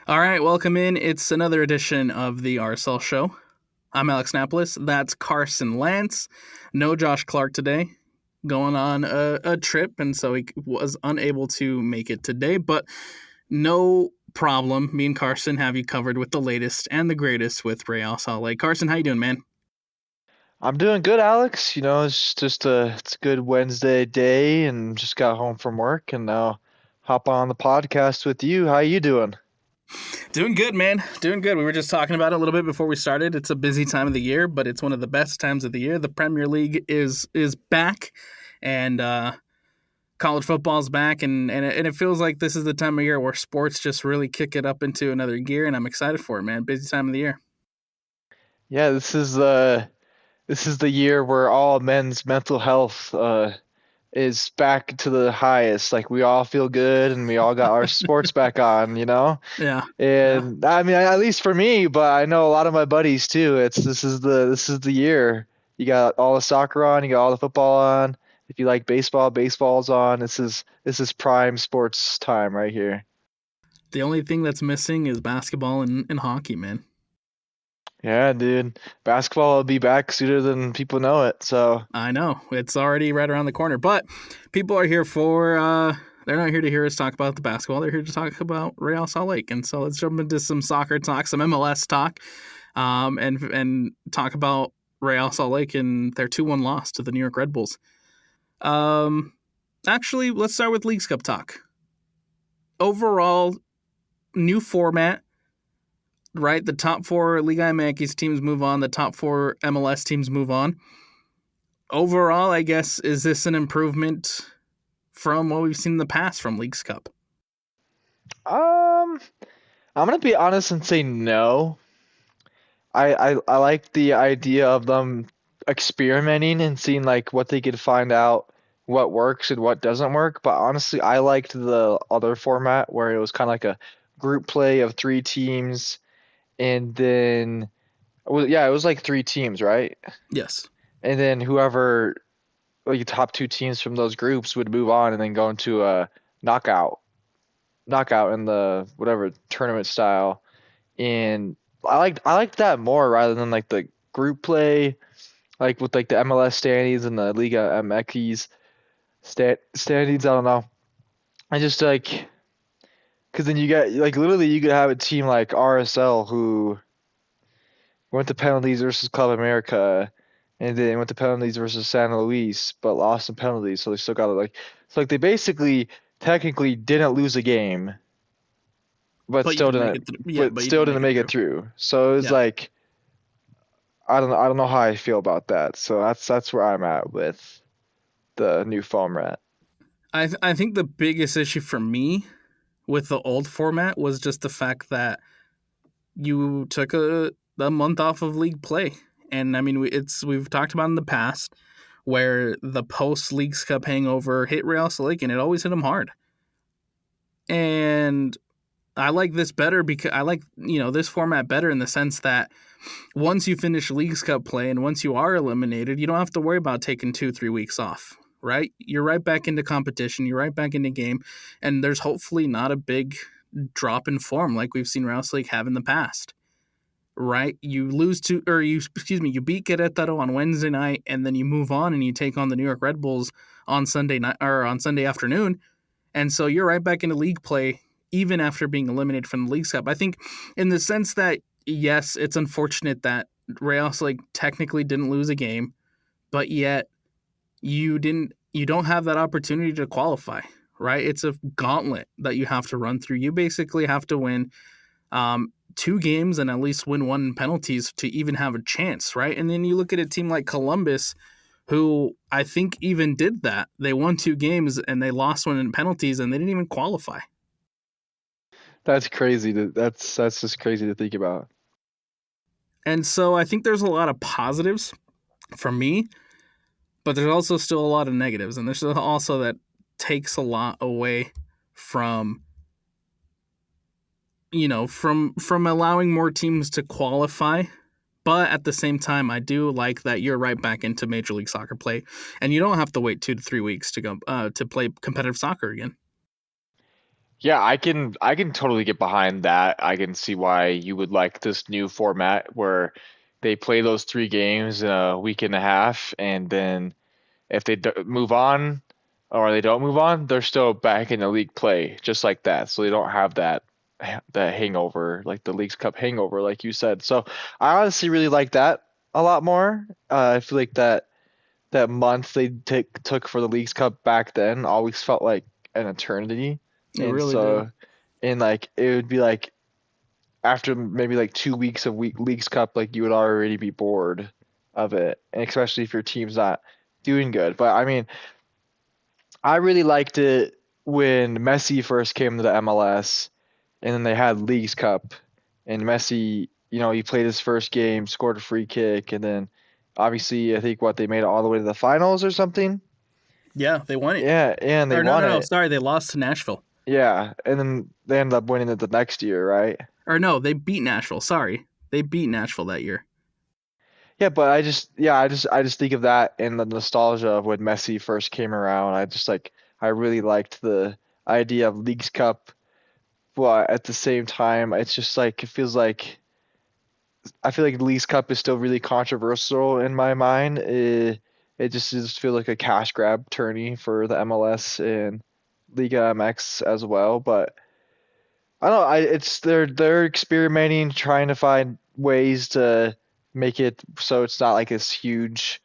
All right, welcome in. It's another edition of the RSL Show. I'm Alex Napoles. That's Carson Lantz. No Josh Clark today, going on a trip, and so he was unable to make it today. But no problem. Me and Carson have you covered with the latest and the greatest with Real Salt Lake. Carson, how you doing, man? I'm doing good, Alex. It's a good Wednesday day and just got home from work and now hop on the podcast with you. How you doing? Doing good, man. Doing good. We were just talking about it a little bit before we started. It's a busy time of the year, but it's one of the best times of the year. The Premier League is back, and college football's back, and it feels like this is the time of year where sports just really kick it up into another gear, and I'm excited for it, man. Busy time of the year. Yeah, this is the year where all men's mental health is back to the highest. Like we all feel good and we all got our sports back on. Yeah, yeah. And I mean, at least for me, but I know a lot of my buddies too. This is the year. You got all the soccer on, you got all the football on. If you like baseball, baseball's on. This is prime sports time right here. The only thing that's missing is basketball and hockey, man. Yeah, dude. Basketball will be back sooner than people know it. So I know it's already right around the corner, but people are here for. They're not here to hear us talk about the basketball. They're here to talk about Real Salt Lake, and so let's jump into some soccer talk, some MLS talk, and talk about Real Salt Lake and their 2-1 loss to the New York Red Bulls. Um, Actually, let's start with Leagues Cup talk. Overall, new format, right? The top four Liga MX teams move on. The top four MLS teams move on. Overall, I guess, is this an improvement from what we've seen in the past from Leagues Cup? um I'm gonna be honest and say no. I like the idea of them experimenting and seeing like what they could find out what works and what doesn't work. But honestly, I liked the other format where it was kind of like a group play of three teams, and then it was like three teams, right? Yes. And then whoever like the top two teams from those groups would move on and then go into a knockout knockout in the whatever tournament style. And I liked that more rather than like the group play, like with like the MLS standings and the Liga MX standings. I don't know. I just like because then you get like literally you could have a team like RSL who went to penalties versus Club America, and then went to penalties versus San Luis, but lost in penalties, so they still got to like so like they basically technically didn't lose a game, but But you still didn't make didn't it through. Yeah, but but you still didn't didn't make it make it through. through. So it was Yeah. like I don't know how I feel about that. So that's where I'm at with the new foam rat. I think the biggest issue for me with the old format was just the fact that you took a month off of league play. And I mean, we've talked about in the past where the post Leagues Cup hangover hit Real Salt Lake, and it always hit them hard. And I like this better because I like this format better in the sense that once you finish Leagues Cup play and once you are eliminated, you don't have to worry about taking 2-3 weeks off. Right, you're right back into competition. You're right back into game, and there's hopefully not a big drop in form like we've seen Real Salt Lake have in the past. Right, you lose to, or you beat Querétaro on Wednesday night, and then you move on and you take on the New York Red Bulls on Sunday night or on Sunday afternoon, and so you're right back into league play even after being eliminated from the League Cup. I think in the sense that, yes, it's unfortunate that Real like technically didn't lose a game, but yet you don't have that opportunity to qualify, right? It's a gauntlet that you have to run through. You basically have to win two games and at least win one in penalties to even have a chance, right? And then you look at a team like Columbus, who I think even did that. They won two games and they lost one in penalties and they didn't even qualify. That's crazy. That's just crazy to think about. And so I think there's a lot of positives for me, but there's also still a lot of negatives. And there's also that takes a lot away from from allowing more teams to qualify. But at the same time, I do like that you're right back into Major League Soccer play, and you don't have to wait 2 to 3 weeks to go to play competitive soccer again. Yeah, I can totally get behind that. I can see why you would like this new format where they play those three games in a week and a half, and then if they move on or they don't move on, they're still back in the league play just like that. So they don't have that hangover, like the Leagues Cup hangover, like you said. So I honestly really like that a lot more. I feel like that month they took for the Leagues Cup back then always felt like an eternity. It And really did. so, and like it would be like after maybe like 2 weeks of Leagues Cup, like you would already be bored of it, and especially if your team's not doing good. But I mean, I really liked it when Messi first came to the MLS, and then they had Leagues Cup, and Messi, he played his first game, scored a free kick, and then obviously I think what they made it all the way to the finals or something. Yeah, they won it. Yeah, and they Or no, won no, no. it. Sorry, they lost to Nashville. Yeah, and then they ended up winning it the next year, right? Or no, they beat Nashville. Sorry, they beat Nashville that year. Yeah, but I just think of that and the nostalgia of when Messi first came around. I really liked the idea of Leagues Cup, but at the same time, it's just like it feels like I feel like the Leagues Cup is still really controversial in my mind. It just feels like a cash grab tourney for the MLS and Liga MX as well. But I don't know. They're experimenting, trying to find ways to make it so it's not like this huge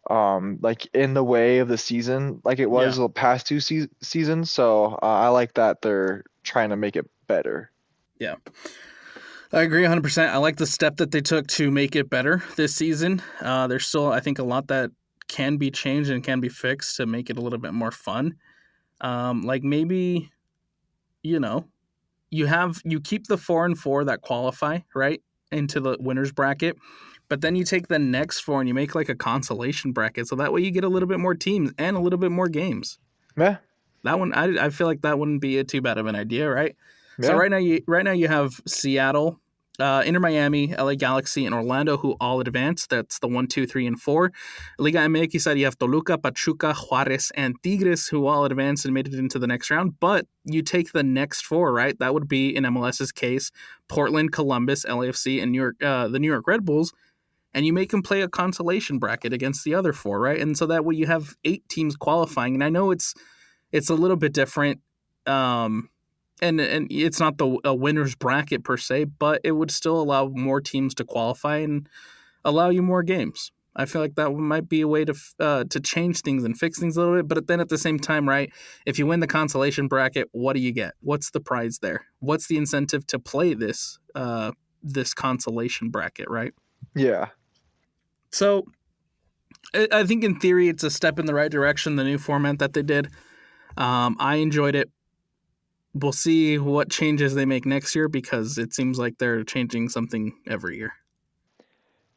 like in the way of the season like it was Yeah, the past two seasons. So I like that they're trying to make it better. yeah. I agree 100%. I like the step that they took to make it better this season. There's still, I think, a lot that can be changed and can be fixed to make it a little bit more fun. Like maybe, you know, you keep the 4 and 4 that qualify, right, into the winners bracket, but then you take the next 4 and you make like a consolation bracket, so that way you get a little bit more teams and a little bit more games. Yeah, That one, I feel like that wouldn't be too bad of an idea, right? So yeah, right now you have Seattle, Inter Miami, LA Galaxy, and Orlando who all advanced. That's the 1, 2, 3, and 4. Liga MX side you have Toluca, Pachuca, Juarez, and Tigres who all advanced and made it into the next round. But you take the next 4, right? That would be in MLS's case Portland, Columbus, LAFC, and the New York Red Bulls, and you make them play a consolation bracket against the other 4, right? And so that way you have 8 teams qualifying. And I know it's a little bit different. And it's not a winner's bracket per se, but it would still allow more teams to qualify and allow you more games. I feel like that might be a way to change things and fix things a little bit. But then at the same time, right? If you win the consolation bracket, what do you get? What's the prize there? What's the incentive to play this consolation bracket, right? yeah, So I think in theory it's a step in the right direction. The new format that they did, I enjoyed it. We'll see what changes they make next year because it seems like they're changing something every year.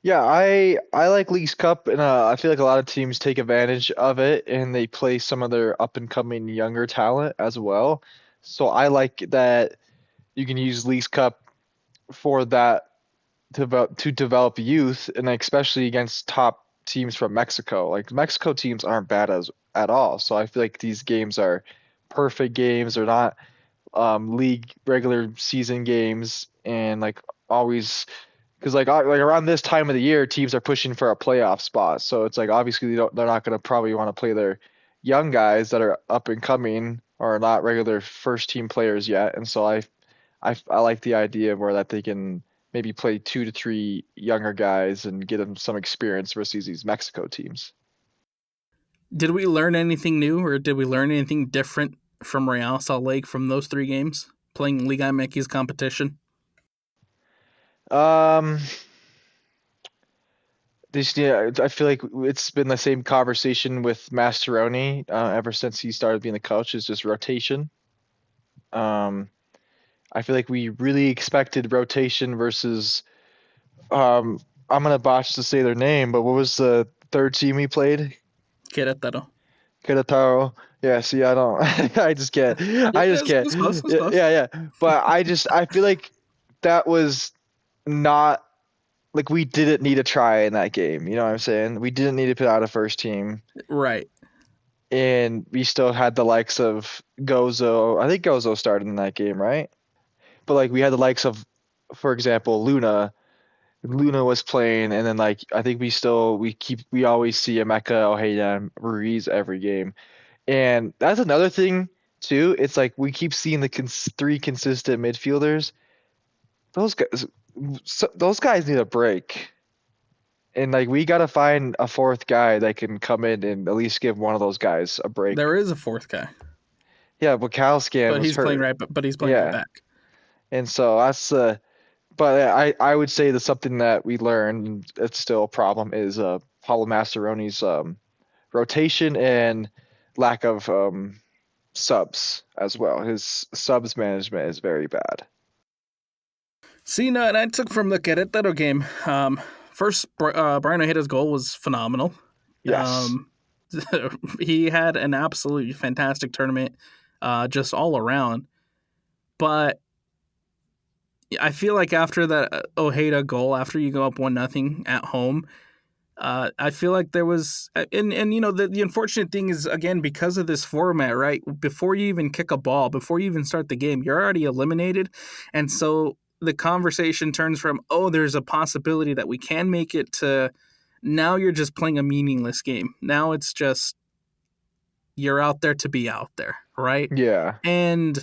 yeah. I like Leagues Cup, and I feel like a lot of teams take advantage of it, and they play some of their up and coming younger talent as well. So I like that you can use Leagues Cup for that to develop youth, and especially against top teams from Mexico. Like Mexico teams aren't bad as at all. So I feel like these games are perfect games. They're not league regular season games, and like always because like around this time of the year, teams are pushing for a playoff spot. So it's like obviously they're not going to probably want to play their young guys that are up and coming or not regular first team players yet. And so I like the idea where that they can maybe play 2 to 3 younger guys and get them some experience versus these Mexico teams. Did we learn anything new or did we learn anything different from Real Salt Lake from those 3 games playing Liga MX competition? Um, this yeah, I feel like it's been the same conversation with Mascheroni ever since he started being the coach. Is just rotation. Um, I feel like we really expected rotation versus I'm gonna botch to say their name, but what was the third team we played? Querétaro. Querétaro. Yeah, see, I don't. I just can't. Yeah, I just can't. it's close. It's Yeah, close. yeah, yeah. But I feel like that was not like we didn't need to try in that game. You know what I'm saying? We didn't need to put out a first team, Right. and we still had the likes of Gozo. I think Gozo started in that game, right? But like we had the likes of, for example, Luna. Luna was playing, and then like I think we always see Emeka, Ojeda, and Ruiz every game, and that's another thing too. It's like we keep seeing the three consistent midfielders. Those guys, those guys need a break, and like we gotta find a fourth guy that can come in and at least give one of those guys a break. There is a fourth guy, Yeah, but Calscan but was he's playing hurt. right. But he's playing right Yeah, back. and so that's but I would say that something that we learned, and it's still a problem, is Paulo Mastroeni's rotation and lack of subs as well. His subs management is very bad. See, no, and I took from the Querétaro game. First, Brian Ojeda's goal was phenomenal. Yes. Um, he had an absolutely fantastic tournament, just all around. But I feel like after that Ojeda goal, after you go up 1-0 at home, I feel like there was, and you know, the unfortunate thing is, again, because of this format, right? Before you even kick a ball, before you even start the game, you're already eliminated. And so the conversation turns from, oh, there's a possibility that we can make it, to now you're just playing a meaningless game. Now it's just, you're out there to be out there, right? Yeah. And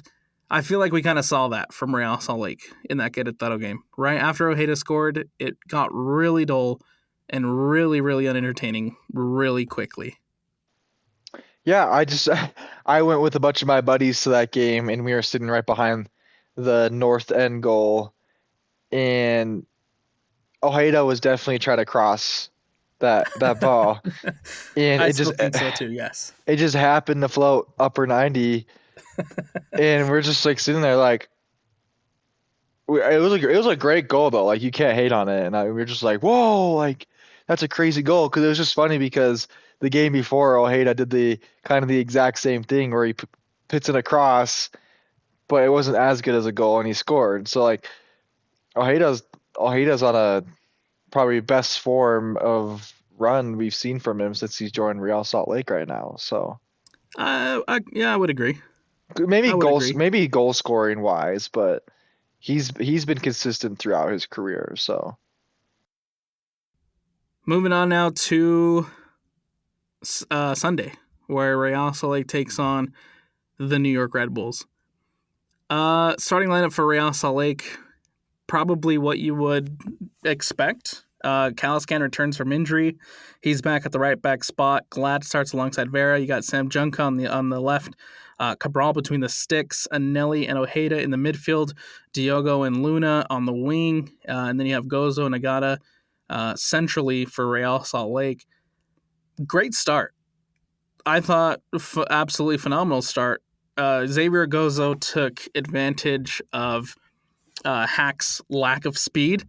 I feel like we kind of saw that from Real Salt Lake in that Querétaro game. Right after Ojeda scored, it got really dull and really, really unentertaining really quickly. Yeah, I went with a bunch of my buddies to that game, and we were sitting right behind the north end goal, and Ojeda was definitely trying to cross that ball, and I still think so too, yes. it just happened to float upper 90, and we're just like sitting there like it was a great goal though. Like you can't hate on it, and we were just like, whoa, like that's a crazy goal, because it was just funny because the game before Ojeda did the kind of the exact same thing where he puts it across, but it wasn't as good as a goal, and he scored. So like Ojeda's on a probably best form of run we've seen from him since he's joined Real Salt Lake right now. So Yeah, I would agree. maybe I would agree. goal scoring wise, but he's been consistent throughout his career. So Moving on now to Sunday, where Real Salt Lake takes on the New York Red Bulls. Starting lineup for Real Salt Lake, probably what you would expect. Caliscan returns from injury. He's back at the right back spot. Glad starts alongside Vera. You got Sam Junca on the left. Cabral between the sticks. Anelli and Ojeda in the midfield. Diogo and Luna on the wing. And then you have Gozo and Agata centrally for Real Salt Lake. Great start. I thought absolutely phenomenal start. Xavier Gozo took advantage of Hack's lack of speed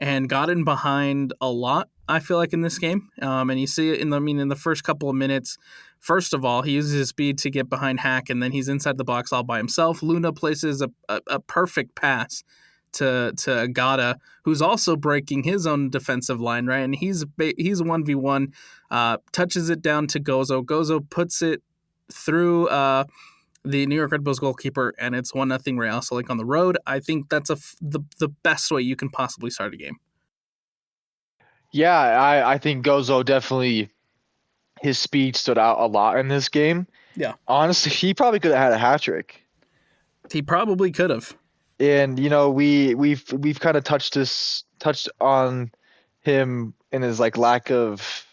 and got in behind a lot, I feel like, in this game. And you see it in the first couple of minutes. First of all, he uses his speed to get behind Hack, and then he's inside the box all by himself. Luna places a perfect pass to Agata, who's also breaking his own defensive line, right? And he's 1v1, touches it down to Gozo. Gozo puts it through the New York Red Bulls goalkeeper, and it's 1-0 Real Salt Lake on the road. I think that's the best way you can possibly start a game. yeah, I think Gozo definitely, his speed stood out a lot in this game. Yeah, Honestly, he probably could have had a hat trick. he probably could have. And you know, we've kind of touched on him and his like lack of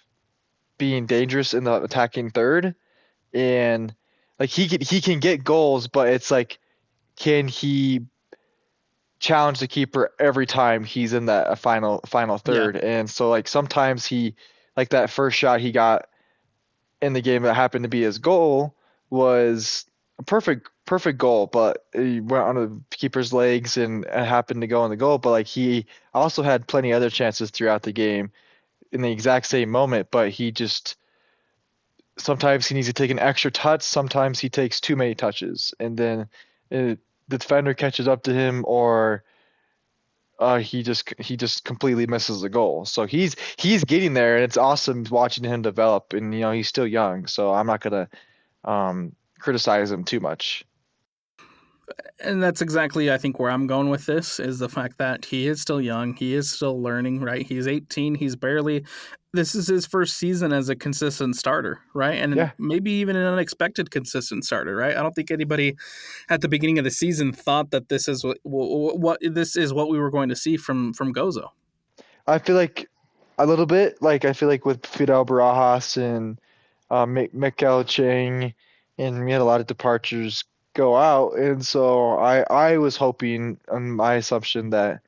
being dangerous in the attacking third, and like he can get goals, but it's like, can he challenge the keeper every time he's in that final Yeah, third? And so like sometimes he, like that first shot he got in the game that happened to be his goal, was a perfect goal, but he went on the keeper's legs and it happened to go in the goal. But like he also had plenty of other chances throughout the game in the exact same moment, but he just, sometimes he needs to take an extra touch, sometimes he takes too many touches, and then the defender catches up to him, or he just completely misses the goal. So he's getting there, and it's awesome watching him develop. And he's still young, so I'm not gonna criticize him too much. And that's exactly, I think, where I'm going with this is the fact that he is still young. He is still learning, right? He's 18. This is his first season as a consistent starter, right? And Yeah, maybe even an unexpected consistent starter, right? I don't think anybody at the beginning of the season thought that this is what we were going to see from Gozo. I feel like a little bit. Like I feel like with Fidel Barajas and Mikael Chang, and we had a lot of departures go out, and so I was hoping on my assumption that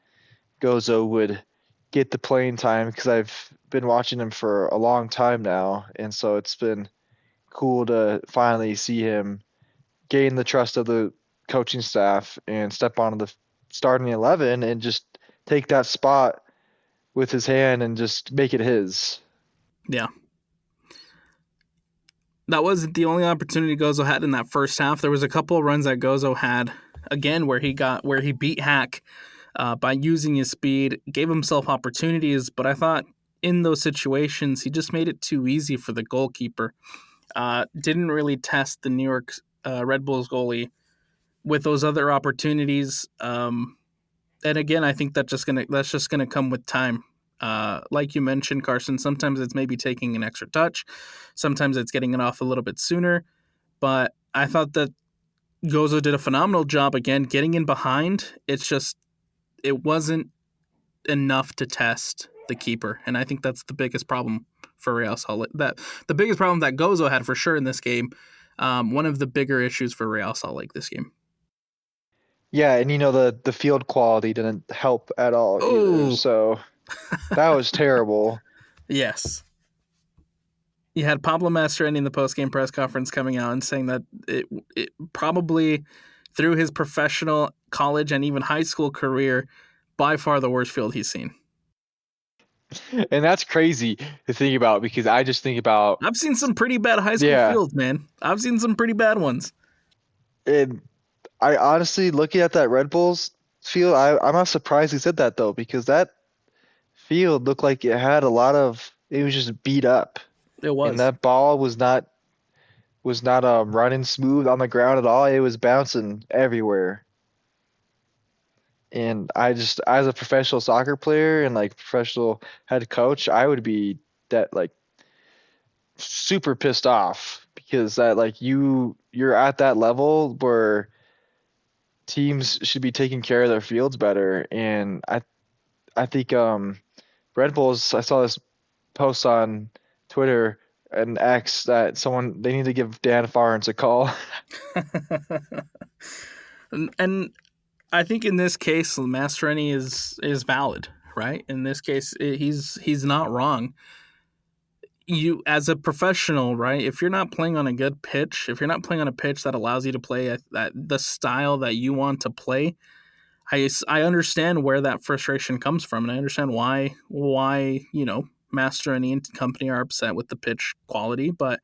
Gozo would get the playing time because I've been watching him for a long time now, and so it's been cool to finally see him gain the trust of the coaching staff and step onto the starting 11 and just take that spot with his hand and just make it his. Yeah. That wasn't the only opportunity Gozo had in that first half. There was a couple of runs that Gozo had again where he beat Hack by using his speed, gave himself opportunities, but I thought in those situations he just made it too easy for the goalkeeper. Didn't really test the New York Red Bulls goalie with those other opportunities. And again, I think that's just gonna come with time. Like you mentioned, Carson, sometimes it's maybe taking an extra touch, sometimes it's getting it off a little bit sooner. But I thought that Gozo did a phenomenal job again getting in behind. It wasn't enough to test the keeper, and I think that's the biggest problem for Real Salt Lake. That the biggest problem that Gozo had for sure in this game. One of the bigger issues for Real Salt Lake this game. Yeah, and the field quality didn't help at all either. Oh, So that was terrible. yes. You had Pablo Mastroeni in the post-game press conference coming out and saying that it probably, through his professional, college, and even high school career, by far the worst field he's seen. And that's crazy to think about because I just think about, I've seen some pretty bad high school yeah, fields, man. I've seen some pretty bad ones. and I honestly looking at that Red Bulls field, I'm not surprised he said that though because that field looked like it was just beat up, It and was. that ball was not running smooth on the ground at all. It was bouncing everywhere. And I just, as a professional soccer player and like professional head coach, I would be that like super pissed off because that like you're at that level where teams should be taking care of their fields better. And I think Red Bulls, I saw this post on Twitter and X that they need to give Dan Farnes a call. And I think in this case, Mastroeni is valid, right? In this case, he's not wrong. You, as a professional, right? If you're not playing on a good pitch, if you're not playing on a pitch that allows you to play at the style that you want to play, I understand where that frustration comes from, and I understand why Mastroeni and company are upset with the pitch quality, but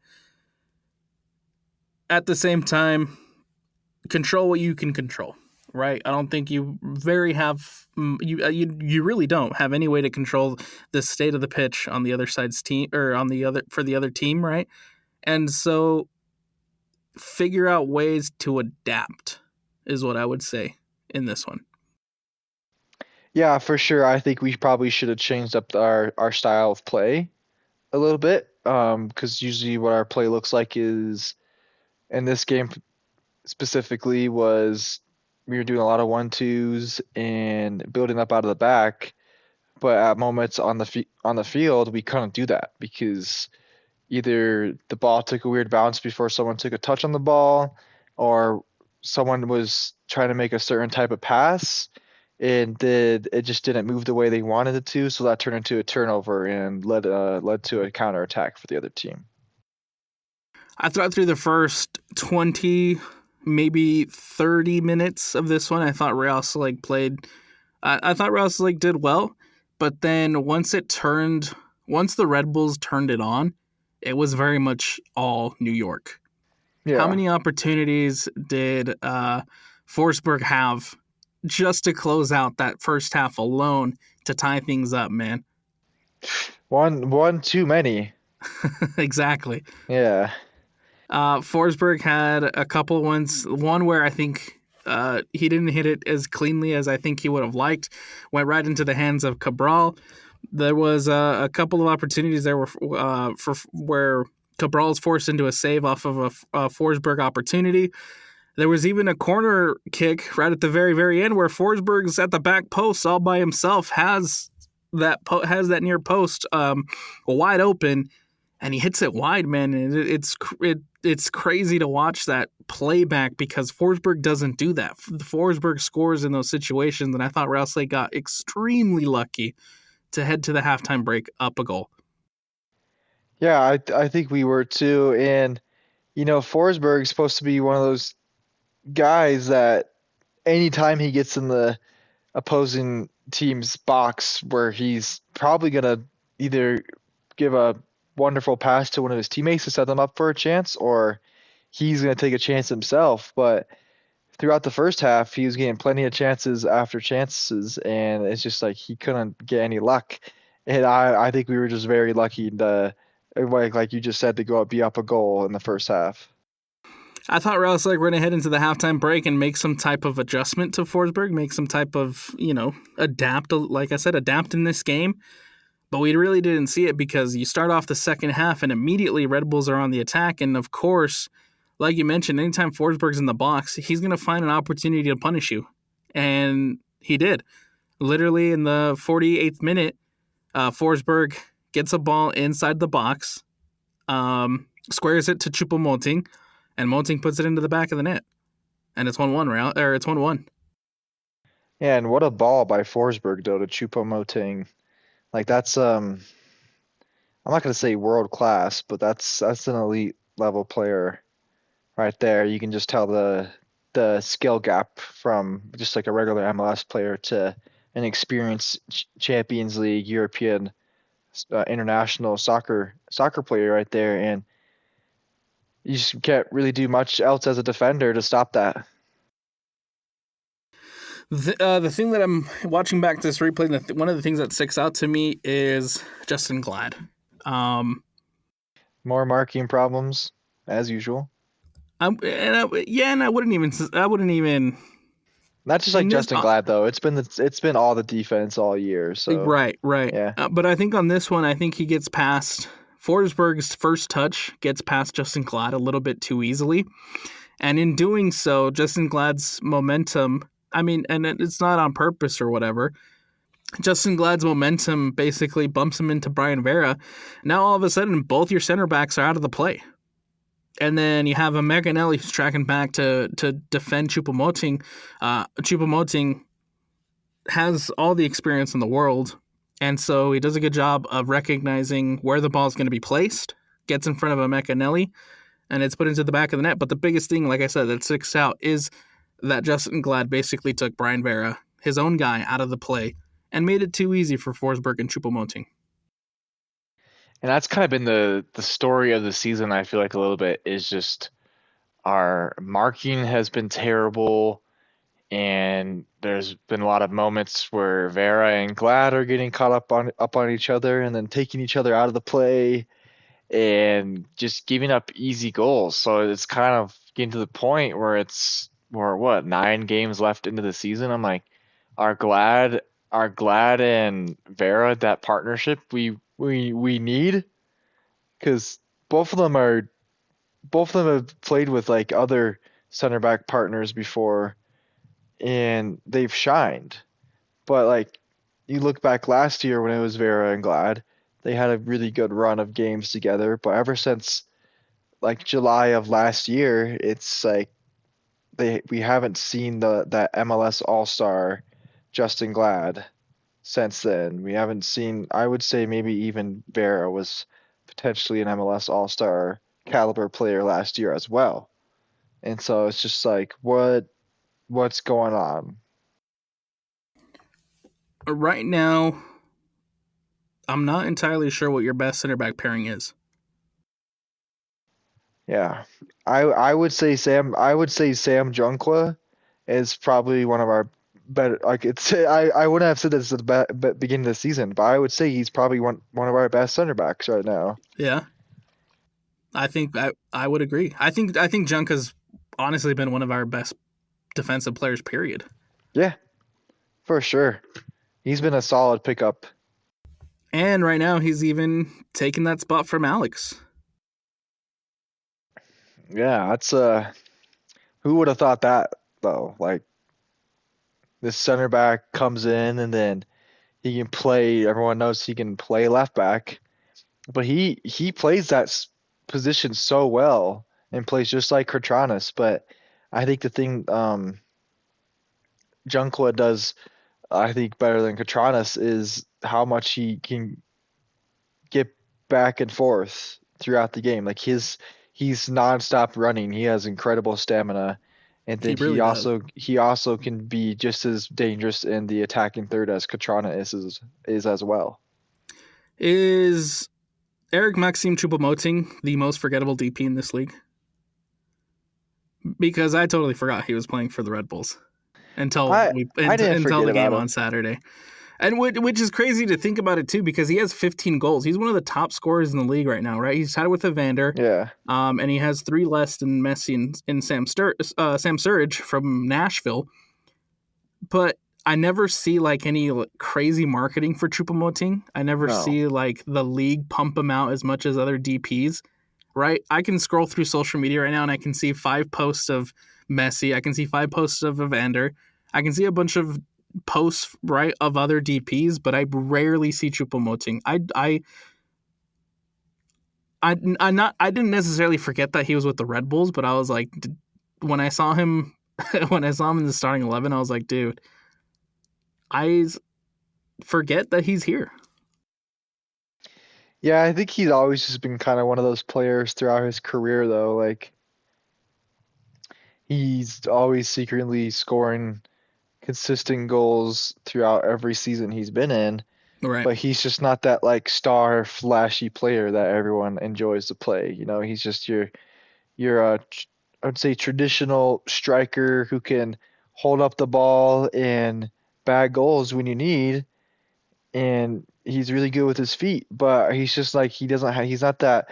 at the same time, control what you can control, right? I don't think you really don't have any way to control the state of the pitch on the other side's team or on the other for the other team, right? And so figure out ways to adapt is what I would say in this one. Yeah, for sure. I think we probably should have changed up our style of play a little bit. Because usually what our play looks like is in this game specifically was we were doing a lot of 1-2s and building up out of the back. But at moments on the field, we couldn't do that because either the ball took a weird bounce before someone took a touch on the ball, or someone was trying to make a certain type of pass and it just didn't move the way they wanted it to, so that turned into a turnover and led to a counterattack for the other team. I thought through the first 20, maybe 30 minutes of this one, I thought Real Salt Lake played. I thought Real Salt Lake did well, but then once the Red Bulls turned it on, it was very much all New York. How Yeah. many opportunities did Forsberg have just to close out that first half alone to tie things up, man. One too many. Exactly. Yeah. Forsberg had a couple ones. One where I think he didn't hit it as cleanly as I think he would have liked. Went right into the hands of Cabral. There was a couple of opportunities there for where Cabral's forced into a save off of a Forsberg opportunity. There was even a corner kick right at the very, very end where Forsberg's at the back post all by himself, has that near post wide open, and he hits it wide, man. And it's crazy to watch that playback because Forsberg doesn't do that. Forsberg scores in those situations, and I thought Rouse Lake got extremely lucky to head to the halftime break up a goal. Yeah, I think we were too. And Forsberg's supposed to be one of those guys that anytime he gets in the opposing team's box where he's probably gonna either give a wonderful pass to one of his teammates to set them up for a chance, or he's gonna take a chance himself. But throughout the first half, he was getting plenty of chances after chances, and it's just like he couldn't get any luck. And I think we were just very lucky to, like you just said, to be up a goal in the first half. I thought Rouse Lake were going to head into the halftime break and make some type of adjustment to Forsberg, make some type of, adapt, like I said, adapt in this game. But we really didn't see it because you start off the second half and immediately Red Bulls are on the attack. And of course, like you mentioned, anytime Forsberg's in the box, he's going to find an opportunity to punish you. And he did. Literally in the 48th minute, Forsberg gets a ball inside the box, squares it to Choupo-Moting, and Moting puts it into the back of the net. And it's 1-1, right? Or it's 1-1. Yeah, and what a ball by Forsberg though to Choupo-Moting. Like that's I'm not gonna say world class, but that's an elite level player right there. You can just tell the skill gap from just like a regular MLS player to an experienced Champions League, European, international soccer player right there, and you just can't really do much else as a defender to stop that. The thing that I'm watching back this replay, one of the things that sticks out to me is Justin Glad. More marking problems as usual. I wouldn't even. Not just like Justin Glad though. It's been all the defense all year. So right. Yeah. But I think on this one, I think he gets past Forsberg's first touch, gets past Justin Glad a little bit too easily, and in doing so, Justin Glad's momentum. I mean, and it's not on purpose or whatever. Justin Glad's momentum basically bumps him into Brian Vera. Now all of a sudden, both your center backs are out of the play. And then you have a Meganelli who's tracking back to defend Choupo-Moting. Choupo-Moting has all the experience in the world, and so he does a good job of recognizing where the ball is going to be placed, gets in front of a Meganelli, and it's put into the back of the net. But the biggest thing, like I said, that sticks out is that Justin Glad basically took Brian Vera, his own guy, out of the play and made it too easy for Forsberg and Choupo-Moting. And that's kind of been the story of the season, I feel like, a little bit, is just our marking has been terrible, and there's been a lot of moments where Vera and Glad are getting caught up on each other and then taking each other out of the play and just giving up easy goals. So it's kind of getting to the point where we're 9 games left into the season. I'm like, are Glad and Vera that partnership we need? Because both of them have played with like other center back partners before, and they've shined. But like you look back last year when it was Vera and Glad, they had a really good run of games together. But ever since like July of last year, it's like we haven't seen that MLS All-Star Justin Glad since then. We haven't seen, I would say maybe even Vera was potentially an MLS All-Star caliber player last year as well. And so it's just like, what's going on? Right now, I'm not entirely sure what your best center back pairing is. Yeah. I would say Sam Junkla is probably one of our better. Like I wouldn't have said this at the beginning of the season, but I would say he's probably one of our best center backs right now. Yeah, I think I would agree. I think Junka's honestly been one of our best defensive players. Period. Yeah, for sure. He's been a solid pickup. And right now he's even taking that spot from Alex. Yeah, that's who would have thought that though? Like this center back comes in and then he can play. Everyone knows he can play left back, but he plays that position so well and plays just like Kratranis. But I think the thing Junkla does, I think, better than Kratranis is how much he can get back and forth throughout the game. Like he's nonstop running. He has incredible stamina. And He then really does. he also can be just as dangerous in the attacking third as Katrana is as well. Is Eric Maxime Choupo-Moting the most forgettable DP in this league? Because I totally forgot he was playing for the Red Bulls until I didn't until forget the game about on him. Saturday. And which is crazy to think about it too, because he has 15 goals. He's one of the top scorers in the league right now, right? He's tied with Evander, Yeah. and he has 3 less than Messi and Sam Surridge from Nashville. But I never see like any crazy marketing for Choupo-Moting. I never No. see like the league pump him out as much as other DPs, right? I can scroll through social media right now and I can see 5 posts of Messi. I can see 5 posts of Evander. I can see a bunch of posts, right, of other DPs, but I rarely see Choupo-Moting. I didn't necessarily forget that he was with the Red Bulls, but I was like, when I saw him when I saw him in the starting 11, I was like, dude, I forget that he's here. Yeah, I think he's always just been kind of one of those players throughout his career, though. Like, he's always secretly scoring consistent goals throughout every season he's been in, Right. but he's just not that like star, flashy player that everyone enjoys to play. You know, he's just your I would say traditional striker who can hold up the ball and bag goals when you need, and he's really good with his feet, but he's just like he's not that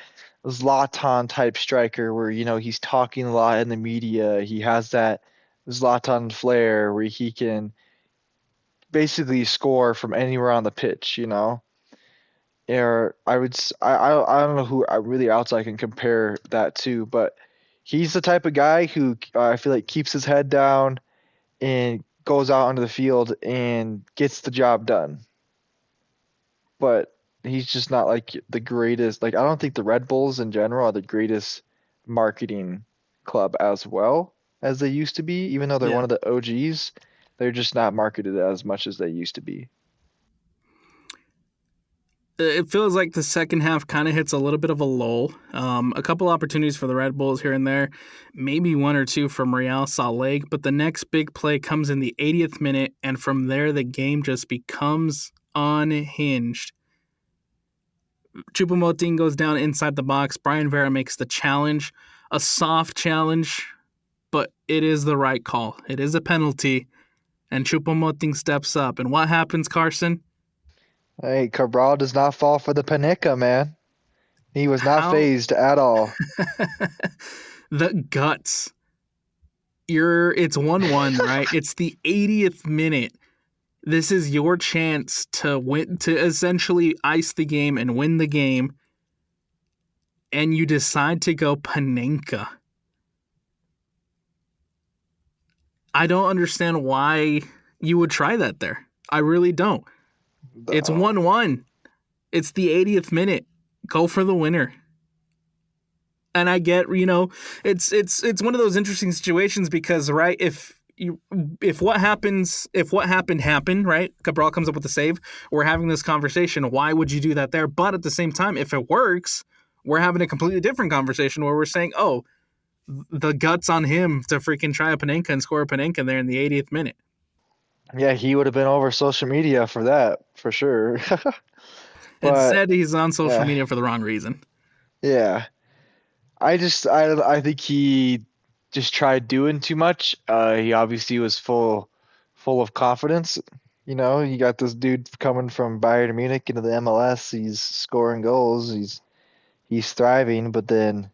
Zlatan type striker where he's talking a lot in the media. He has that Zlatan flair where he can basically score from anywhere on the pitch, Or I don't know who I really else I can compare that to, but he's the type of guy who I feel like keeps his head down and goes out onto the field and gets the job done. But he's just not like the greatest. Like I don't think the Red Bulls in general are the greatest marketing club as well as they used to be. Even though they're Yeah. one of the OGs, they're just not marketed as much as they used to be. It feels like the second half kind of hits a little bit of a lull. A couple opportunities for the Red Bulls here and there, maybe 1 or 2 from Real Salt Lake, but the next big play comes in the 80th minute, and from there the game just becomes unhinged. Choupo-Moting goes down inside the box. Brian Vera makes the challenge, a soft challenge, but it is the right call. It is a penalty, and Choupo-Moting steps up. And what happens, Carson? Hey, Cabral does not fall for the panica, man. He was not How phased at all. the guts. It's 1-1, right? It's the 80th minute. This is your chance to win, to essentially ice the game and win the game, and you decide to go Panenka. I don't understand why you would try that there. I really don't. It's No. 1-1. It's the 80th minute. Go for the winner. And I get, it's one of those interesting situations because, right, if what happened, right? Cabral comes up with the save. We're having this conversation. Why would you do that there? But at the same time, if it works, we're having a completely different conversation where we're saying, oh, the guts on him to freaking try a Panenka and score a Panenka there in the 80th minute. Yeah, he would have been over social media for that, for sure. But Instead, he's on social yeah, media for the wrong reason. yeah. I think he just tried doing too much. He obviously was full full of confidence. You know, you got this dude coming from Bayern Munich into the MLS. He's scoring goals. He's thriving, but then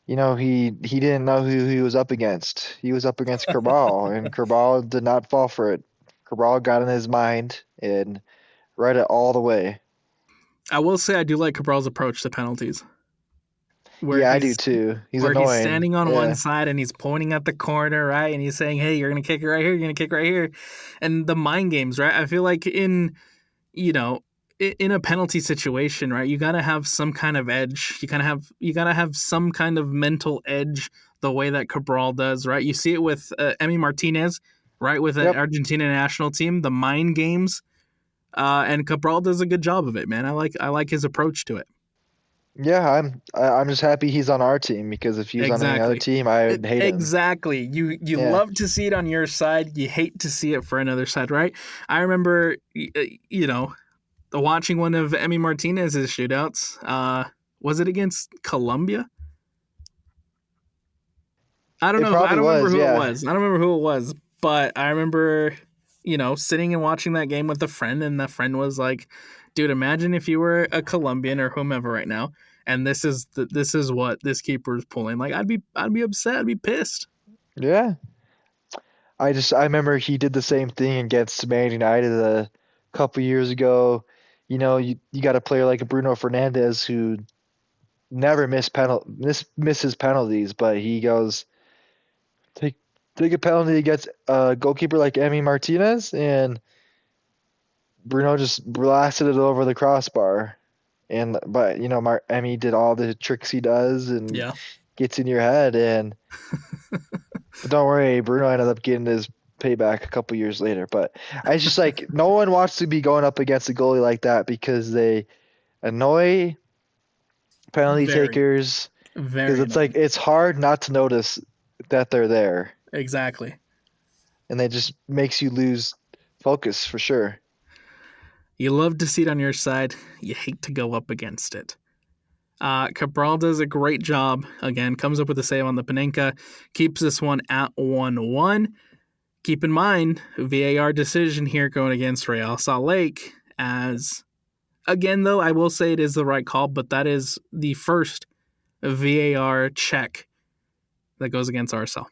he didn't know who he was up against. He was up against Cabral, and Cabral did not fall for it. Cabral got in his mind and read it all the way. I will say I do like Cabral's approach to penalties, where Yeah, I do he's too. He's where he's annoying. standing on one Yeah. side and he's pointing at the corner, right? And he's saying, "Hey, you're gonna kick it right here. You're gonna kick right here," and the mind games, right? I feel like you know in a penalty situation, right? You gotta have some kind of edge. You gotta have some kind of mental edge, the way that Cabral does, right? You see it with Emi Martinez, right? With the Yep. Argentina national team, the mind games, and Cabral does a good job of it, man. I like his approach to it. Yeah, I'm just happy he's on our team because if he was on any other Exactly. team, I would hate him. Exactly. You Yeah. love to see it on your side. You hate to see it for another side, right? I remember, watching one of Emi Martinez's shootouts. Was it against Colombia? I don't It know. I probably don't remember was, who it yeah. was. I don't remember who it was, but I remember, sitting and watching that game with a friend, and the friend was like, "Dude, imagine if you were a Colombian or whomever right now, and this is what this keeper is pulling. Like, I'd be upset. I'd be pissed." Yeah. I remember he did the same thing against Man United a couple years ago. You got a player like Bruno Fernandes who never misses penalties, but he goes take take a penalty against a goalkeeper like Emi Martinez, and Bruno just blasted it over the crossbar. But Emi did all the tricks he does and Yeah. gets in your head, and but don't worry, Bruno ended up getting his payback a couple years later. But I just like no one wants to be going up against a goalie like that because they annoy penalty Very, takers. Because very it's like annoying. it's hard not to notice that they're there, Exactly. and that just makes you lose focus for sure. You love to see it on your side. You hate to go up against it. Cabral does a great job. Again, comes up with a save on the Panenka. Keeps this one at 1-1. Keep in mind, VAR decision here going against Real Salt Lake. As, again, though, I will say it is the right call, but that is the first VAR check that goes against RSL.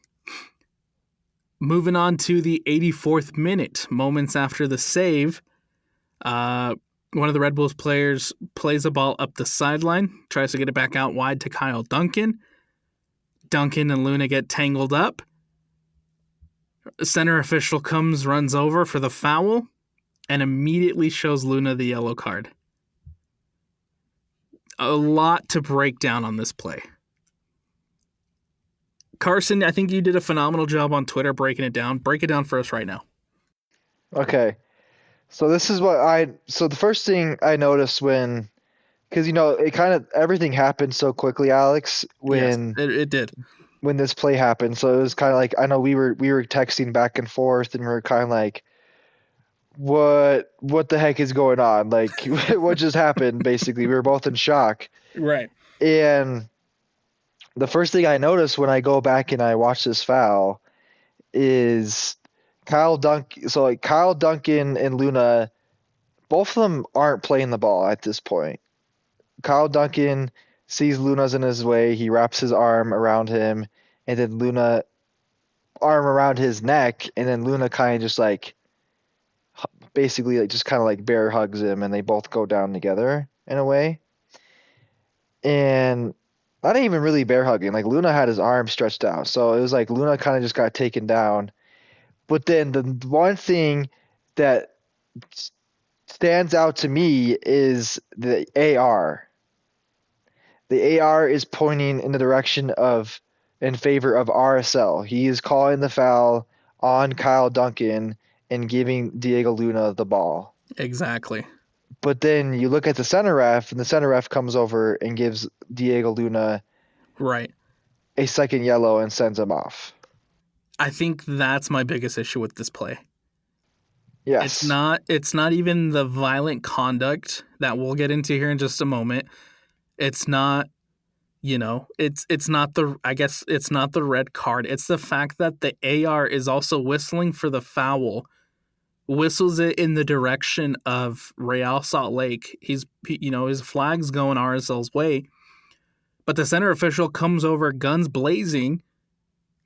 Moving on to the 84th minute, moments after the save, one of the Red Bulls players plays a ball up the sideline, tries to get it back out wide to Kyle Duncan. Duncan and Luna get tangled up. The center official runs over for the foul, and immediately shows Luna the yellow card. A lot to break down on this play. Carson, I think you did a phenomenal job on Twitter breaking it down. Break it down for us right now. Okay, so this is so the first thing I noticed because it kind of everything happened so quickly, Alex, Yes, it did. when this play happened. So it was kind of like I know we were texting back and forth, and we were kind of like, what the heck is going on? Like, what just happened? Basically, we were both in shock. Right. And the first thing I noticed when I go back and I watch this foul is Kyle Duncan. So like Kyle Duncan and Luna, both of them aren't playing the ball at this point. Kyle Duncan sees Luna's in his way. He wraps his arm around him, and then Luna arm around his neck, and then Luna kind of just like basically like just kind of like bear hugs him, and they both go down together in a way. And not even really bear hugging. Like Luna had his arm stretched out, so it was like Luna kind of just got taken down. But then the one thing that stands out to me is the AR. The AR is pointing in the direction in favor of RSL. He is calling the foul on Kyle Duncan and giving Diego Luna the ball. Exactly. But then you look at the center ref, and the center ref comes over and gives Diego Luna Right. a second yellow and sends him off. I think that's my biggest issue with this play. Yes. It's not even the violent conduct that we'll get into here in just a moment. It's not You know, it's not the I guess it's not the red card. It's the fact that the AR is also whistling for the foul, whistles it in the direction of Real Salt Lake. His flag's going RSL's way, but the center official comes over guns blazing,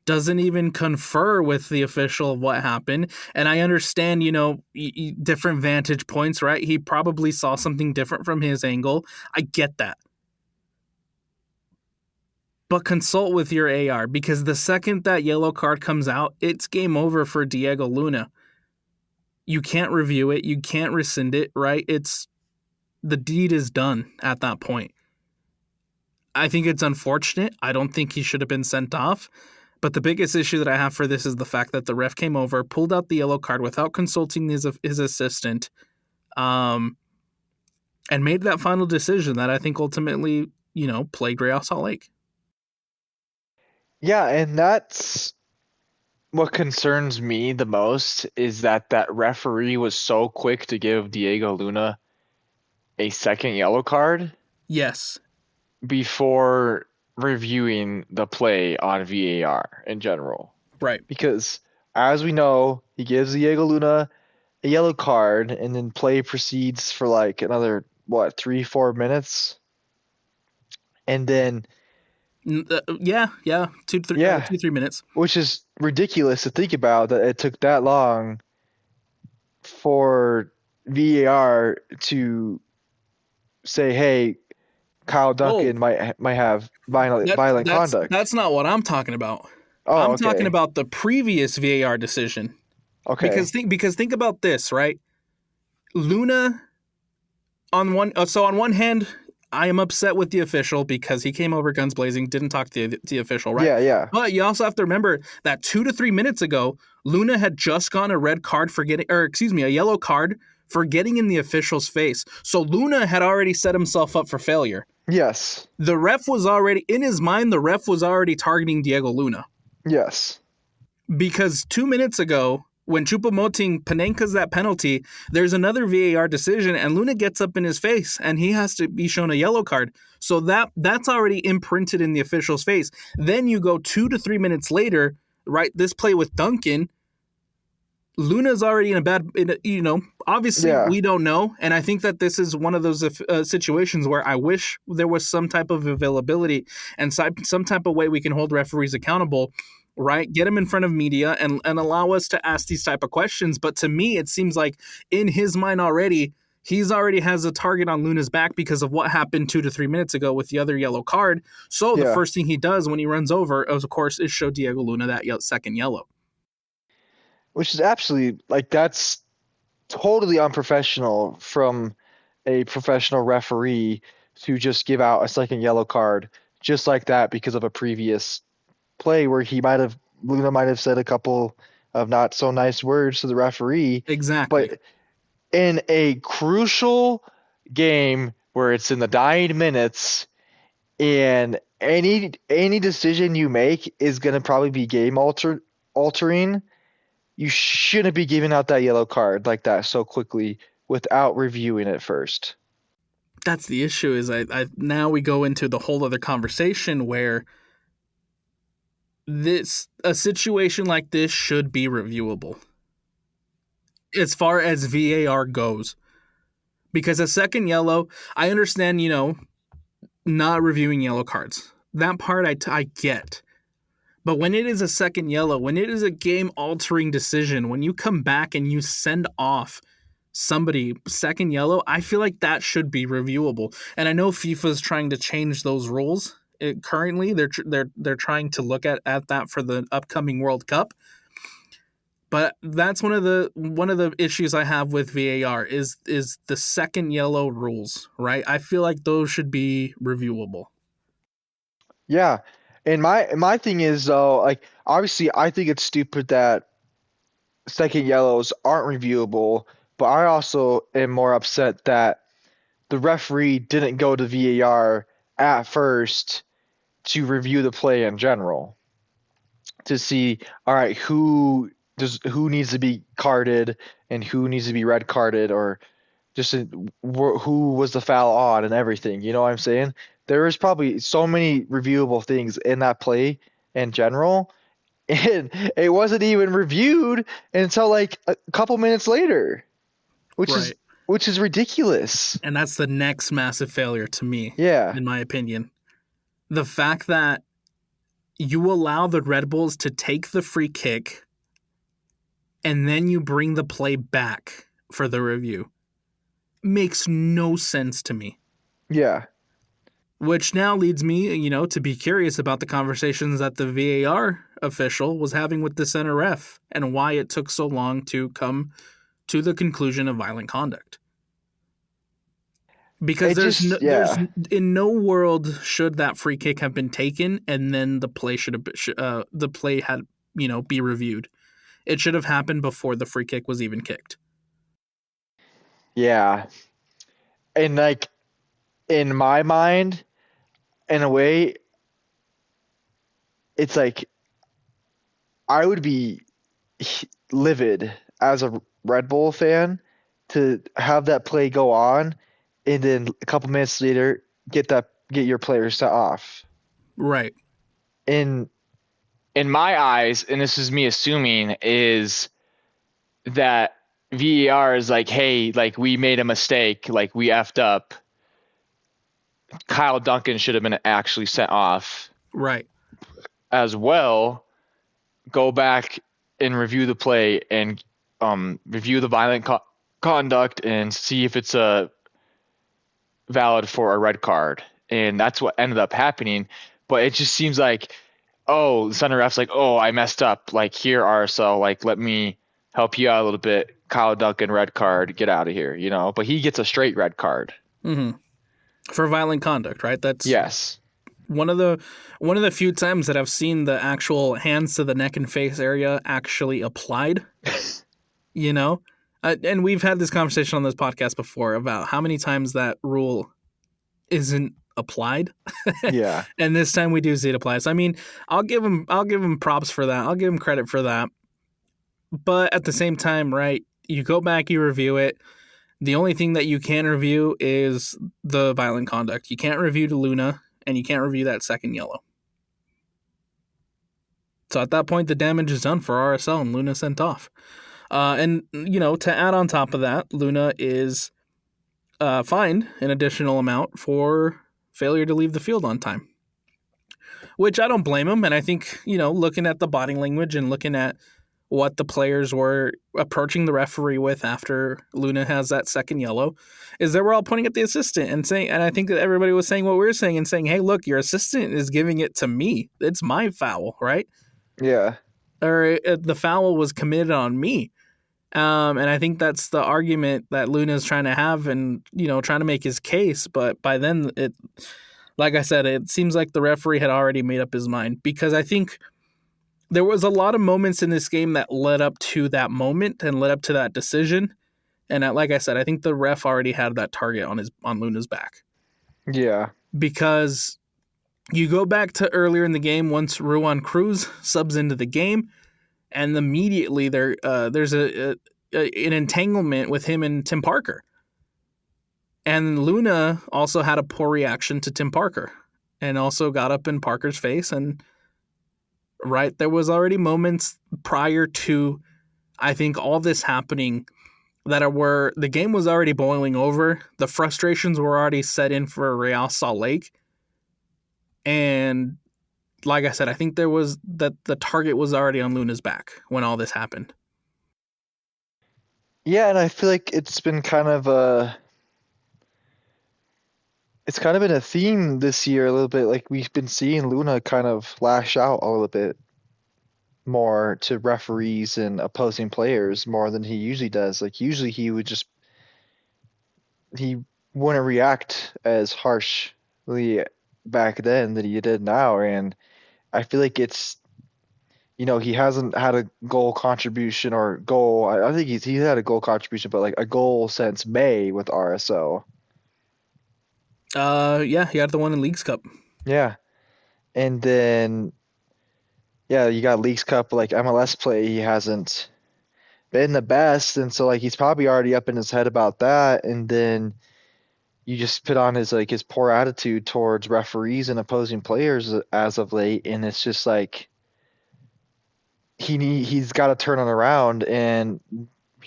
doesn't even confer with the official of what happened. And I understand, different vantage points, right? He probably saw something different from his angle. I get that. But consult with your AR, because the second that yellow card comes out, it's game over for Diego Luna. You can't review it. You can't rescind it, right? The deed is done at that point. I think it's unfortunate. I don't think he should have been sent off. But the biggest issue that I have for this is the fact that the ref came over, pulled out the yellow card without consulting his assistant, and made that final decision that I think ultimately, plagued Real Salt Lake. Yeah, and that's what concerns me the most, is that referee was so quick to give Diego Luna a second yellow card. Yes. Before reviewing the play on VAR in general. Right. Because as we know, he gives Diego Luna a yellow card, and then play proceeds for like another 3-4 minutes, and then 2-3 minutes, which is ridiculous to think about, that it took that long for VAR to say, hey, Kyle Duncan might have violent conduct. That's not what I'm talking about. Oh, I'm talking about the previous VAR decision. Okay. Because think about this, right? Luna, on one hand, I am upset with the official because he came over guns blazing, didn't talk to the official, right? Yeah. But you also have to remember that 2 to 3 minutes ago, Luna had just gotten a yellow card for getting in the official's face. So Luna had already set himself up for failure. Yes. The ref was already, in his mind, targeting Diego Luna. Yes. Because 2 minutes ago, when Choupo-Moting Panenka's that penalty, there's another VAR decision, and Luna gets up in his face, and he has to be shown a yellow card. So that's already imprinted in the official's face. Then you go 2 to 3 minutes later, right? This play with Duncan, Luna's already obviously we don't know. And I think that this is one of those situations where I wish there was some type of availability and some type of way we can hold referees accountable, right? Get them in front of media and allow us to ask these type of questions. But to me, it seems like in his mind already, he's already has a target on Luna's back because of what happened 2 to 3 minutes ago with the other yellow card. So the first thing he does when he runs over, of course, is show Diego Luna that second yellow. Which is absolutely, that's totally unprofessional from a professional referee to just give out a second yellow card just like that because of a previous play where Luna might have said a couple of not so nice words to the referee. Exactly. But in a crucial game where it's in the dying minutes, and any decision you make is going to probably be game altering, you shouldn't be giving out that yellow card like that so quickly without reviewing it first. That's the issue. Is I now we go into the whole other conversation where a situation like this should be reviewable as far as VAR goes, because a second yellow, I understand, not reviewing yellow cards. That part I get. But when it is a second yellow, when it is a game-altering decision, when you come back and you send off somebody second yellow, I feel like that should be reviewable. And I know FIFA is trying to change those rules. Currently, they're trying to look at that for the upcoming World Cup. But that's one of the issues I have with VAR is the second yellow rules, right? I feel like those should be reviewable. Yeah. And my thing is, though, obviously I think it's stupid that second yellows aren't reviewable, but I also am more upset that the referee didn't go to VAR at first to review the play in general, to see, all right, who needs to be carded and who needs to be red carded, or just who was the foul on and everything. You know what I'm saying? There is probably so many reviewable things in that play in general, and it wasn't even reviewed until like a couple minutes later, which is Right. which is ridiculous. And that's the next massive failure to me, Yeah. in my opinion. The fact that you allow the Red Bulls to take the free kick and then you bring the play back for the review makes no sense to me. Yeah. Which now leads me, to be curious about the conversations that the VAR official was having with the center ref and why it took so long to come to the conclusion of violent conduct. Because It just there's yeah. in no world should that free kick have been taken and then the play the play had be reviewed. It should have happened before the free kick was even kicked. Yeah. And like in my mind, in a way, it's like I would be livid as a Red Bull fan to have that play go on and then a couple minutes later get your players sent off. Right. In my eyes, and this is me assuming, is that VAR is like, hey, like we made a mistake, like we effed up. Kyle Duncan should have been actually sent off Right. as well. Go back and review the play and review the violent conduct and see if it's valid for a red card. And that's what ended up happening. But it just seems like, oh, the center ref's like, oh, I messed up. Like, here, RSL, like, let me help you out a little bit. Kyle Duncan, red card, get out of here, But he gets a straight red card. Mm-hmm. For violent conduct, right? That's Yes. one of the few times that I've seen the actual hands to the neck and face area actually applied. And we've had this conversation on this podcast before about how many times that rule isn't applied. Yeah. And this time we do see it applied. So I mean, I'll give him props for that. I'll give him credit for that. But at the same time, right, you go back, you review it. The only thing that you can review is the violent conduct. You can't review to Luna, and you can't review that second yellow. So at that point, the damage is done for RSL, and Luna sent off. And to add on top of that, Luna is fined an additional amount for failure to leave the field on time. Which I don't blame him, and I think, looking at the body language and looking at what the players were approaching the referee with after Luna has that second yellow, is they were all pointing at the assistant and saying, and I think that everybody was saying what we were saying and saying, hey, look, your assistant is giving it to me. It's my foul, right? Yeah. Or the foul was committed on me. And I think that's the argument that Luna is trying to have and, trying to make his case. But by then, like I said, it seems like the referee had already made up his mind, because I think there was a lot of moments in this game that led up to that moment and led up to that decision. And like I said, I think the ref already had that target on Luna's back. Yeah. Because you go back to earlier in the game once Ruan Cruz subs into the game, and immediately there's an entanglement with him and Tim Parker. And Luna also had a poor reaction to Tim Parker and also got up in Parker's face. And right, there was already moments prior to, I think, all this happening that the game was already boiling over. The frustrations were already set in for Real Salt Lake. And like I said, I think the target was already on Luna's back when all this happened. Yeah, and I feel like it's been kind of been a theme this year a little bit. Like we've been seeing Luna kind of lash out a little bit more to referees and opposing players more than he usually does. Like usually he wouldn't react as harshly back then that he did now, and I feel like it's he hasn't had a goal contribution or goal. I think he's had a goal contribution, but like a goal since May with RSO. Yeah, he had the one in Leagues Cup. Yeah, and then you got Leagues Cup, like MLS play. He hasn't been the best, and so like he's probably already up in his head about that. And then you just put on his poor attitude towards referees and opposing players as of late, and it's just like he's got to turn it around, and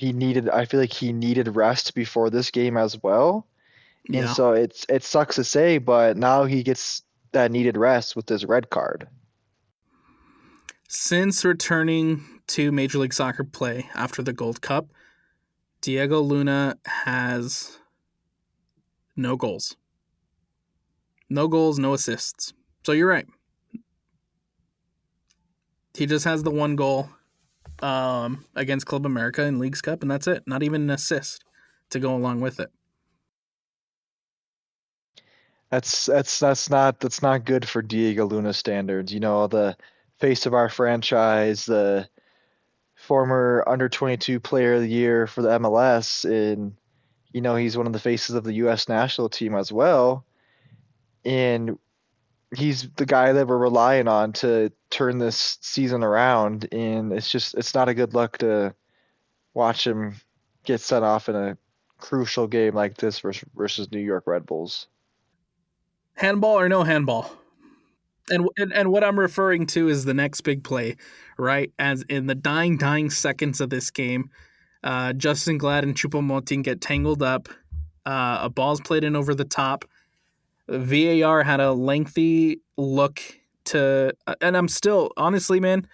I feel like he needed rest before this game as well, and Yeah. so it sucks to say, but now he gets that needed rest with this red card. Since returning to Major League Soccer play after the Gold Cup, Diego Luna has no goals. No goals, no assists. So you're right. He just has the one goal against Club America in Leagues Cup, and that's it. Not even an assist to go along with it. That's not good for Diego Luna standards. You know, the face of our franchise, the former under 22 player of the year for the MLS, and you know he's one of the faces of the U.S. national team as well, and he's the guy that we're relying on to turn this season around, and it's not a good look to watch him get sent off in a crucial game like this versus New York Red Bulls. Handball or no handball? And what I'm referring to is the next big play, right? As in the dying seconds of this game, Justin Glad and Choupo-Moting get tangled up. A ball's played in over the top. VAR had a lengthy look to, and I'm still, honestly, man,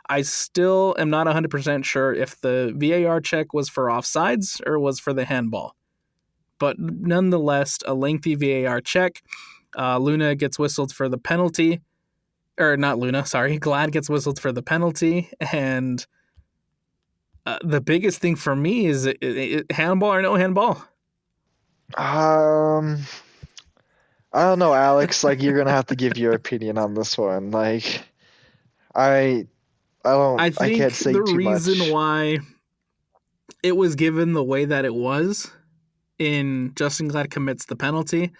I still am not 100% sure if the VAR check was for offsides or was for the handball. But nonetheless, a lengthy VAR check. Luna gets whistled for the penalty. Or not Luna, sorry. Glad gets whistled for the penalty. And the biggest thing for me is handball or no handball? Um, I don't know, Alex. Like you're gonna have to give your opinion on this one. Like I, I I think can't say the too reason much. why it was given the way that it was in Justin Glad commits the penalty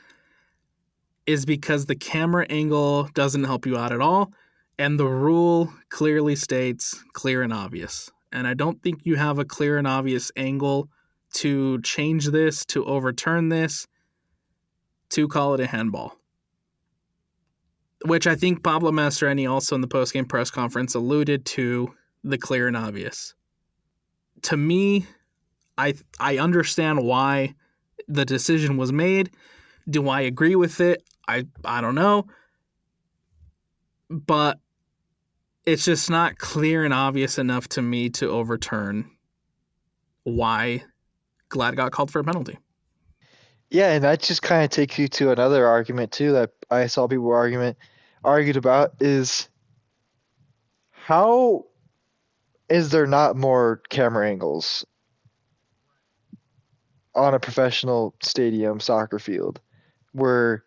is because the camera angle doesn't help you out at all. And the rule clearly states clear and obvious. And I don't think you have a clear and obvious angle to change this, to overturn this, to call it a handball. Which I think Pablo Mastroeni also in the postgame press conference alluded to the clear and obvious. To me, I understand why the decision was made. Do I agree with it? I don't know. But it's just not clear and obvious enough to me to overturn why Glad got called for a penalty. Yeah, and that just kind of takes you to another argument too that I saw people argued about is how is there not more camera angles on a professional stadium soccer field where